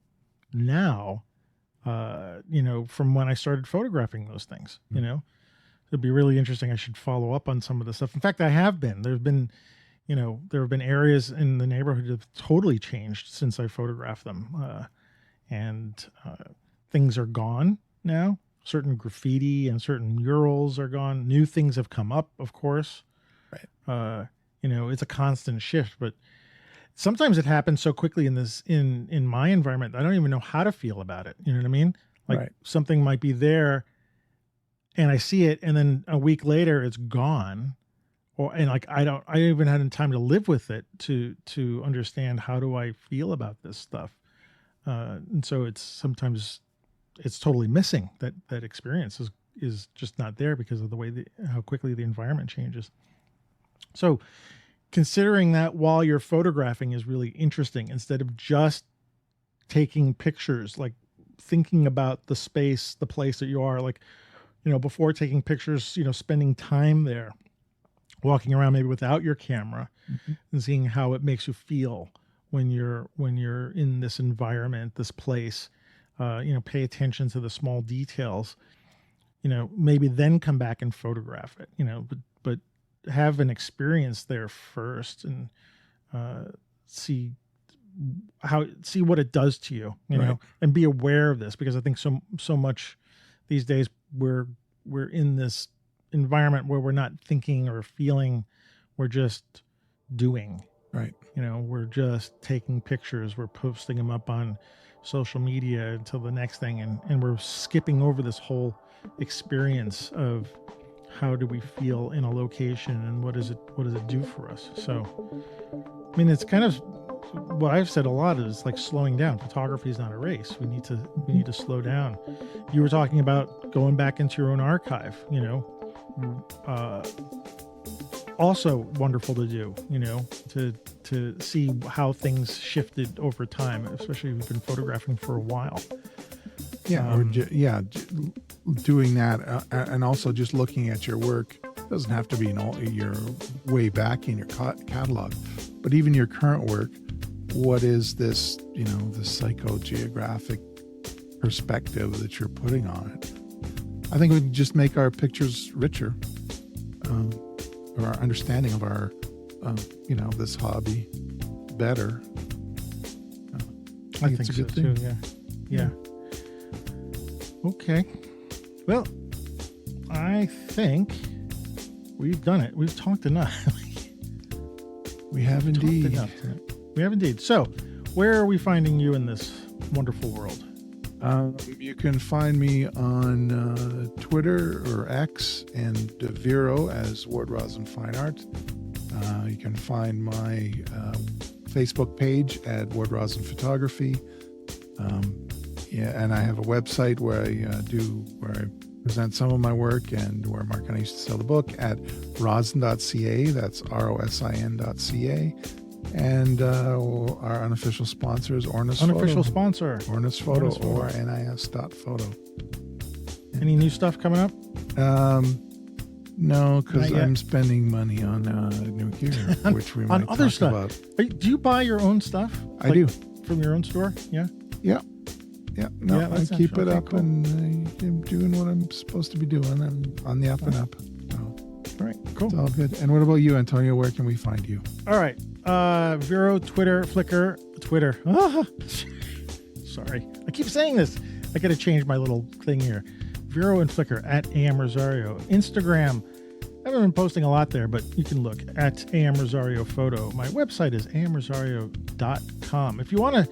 S1: now, from when I started photographing those things. It'd be really interesting. I should follow up on some of the stuff. In fact, I have been. There have been areas in the neighborhood that have totally changed since I photographed them. And things are gone now. Certain graffiti and certain murals are gone. New things have come up, of course.
S2: Right.
S1: It's a constant shift, but sometimes it happens so quickly in my environment, I don't even know how to feel about it. You know what I mean? Like something might be there and I see it, and then a week later it's gone, and like I even had time to live with it to understand how do I feel about this stuff, and so sometimes it's totally missing. That experience is just not there because of the way how quickly the environment changes. So considering that while you're photographing is really interesting, instead of just taking pictures, like thinking about the space, the place that you are, like, before taking pictures, spending time there, walking around maybe without your camera, and seeing how it makes you feel when you're in this environment, this place, pay attention to the small details, maybe then come back and photograph it, but have an experience there first, and see what it does to you,
S2: Right.
S1: and be aware of this, because I think so much these days we're in this environment where we're not thinking or feeling, we're just doing.
S2: Right.
S1: We're just taking pictures, we're posting them up on social media until the next thing, and we're skipping over this whole experience of how do we feel in a location, and what does it do for us. So I mean, it's kind of what I've said a lot, is like slowing down. Photography is not a race. We need to slow down. You were talking about going back into your own archive, also wonderful to do, to see how things shifted over time, especially if you've been photographing for a while.
S2: Doing that, and also just looking at your work. Doesn't have to be your way back in your catalog, but even your current work. What is this, this psychogeographic perspective that you're putting on it? I think it would just make our pictures richer, or our understanding of our, this hobby better.
S1: I think it's a good thing. Too, yeah. Okay. Well, I think we've done it. We've talked enough.
S2: We have indeed.
S1: We have indeed. So, where are we finding you in this wonderful world?
S2: You can find me on Twitter or X and Vero as Ward Rosin Fine Art. You can find my Facebook page at Ward Rosin Photography. And I have a website where I present some of my work, and where Mark and I used to sell the book at rosin.ca. That's rosin.ca. And our unofficial sponsor is Ornis Photo.
S1: Unofficial sponsor.
S2: Ornis Photo, or nis.photo.
S1: Any new stuff coming up?
S2: No, because I'm spending money on new gear, which we might
S1: other
S2: talk
S1: stuff.
S2: about.
S1: Do you buy your own stuff?
S2: I do.
S1: From your own store? Yeah?
S2: Yeah. No, I keep it up,
S1: cool.
S2: And I'm doing what I'm supposed to be doing. I'm on the up and up. So.
S1: All right, cool.
S2: It's all good. And what about you, Antonio? Where can we find you?
S1: All right. Vero, Twitter, Flickr, Twitter. Sorry. I keep saying this. I got to change my little thing here. Vero and Flickr at AM Rosario. Instagram. I haven't been posting a lot there, but you can look at AM Rosario Photo. My website is amrosario.com. If you want to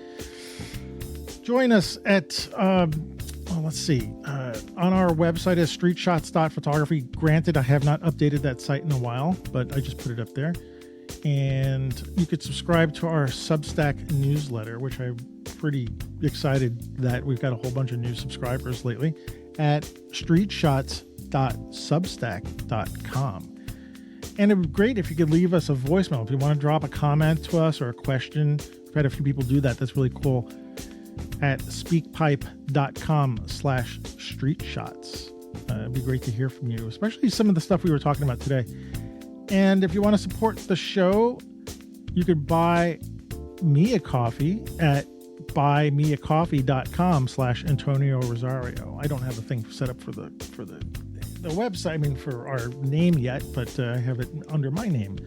S1: join us at, let's see, on our website is streetshots.photography. Granted, I have not updated that site in a while, but I just put it up there. And you could subscribe to our Substack newsletter, which I'm pretty excited that we've got a whole bunch of new subscribers lately, at streetshots.substack.com. And it would be great if you could leave us a voicemail. If you want to drop a comment to us or a question, we've had a few people do that. That's really cool. At speakpipe.com/streetshots. It'd be great to hear from you, especially some of the stuff we were talking about today. And if you want to support the show, you could buy me a coffee at buymeacoffee.com/Antonio Rosario. I don't have the thing set up for the website, I mean for our name yet, but I have it under my name.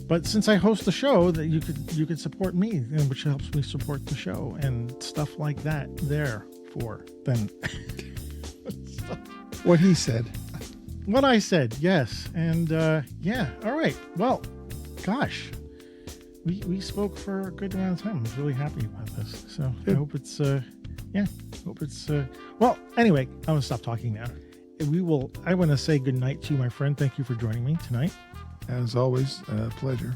S1: But since I host the show, that you could support me, which helps me support the show and stuff like that. Therefore, then
S2: what he said.
S1: What I said, yes. And all right. Well, gosh, we spoke for a good amount of time. I'm really happy about this. So I hope it's well, anyway, I'm gonna stop talking now. I want to say good night to my friend. Thank you for joining me tonight.
S2: As always, a pleasure.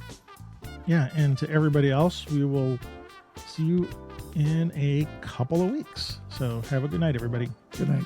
S1: Yeah, and to everybody else, we will see you in a couple of weeks. So have a good night, everybody.
S2: Good night.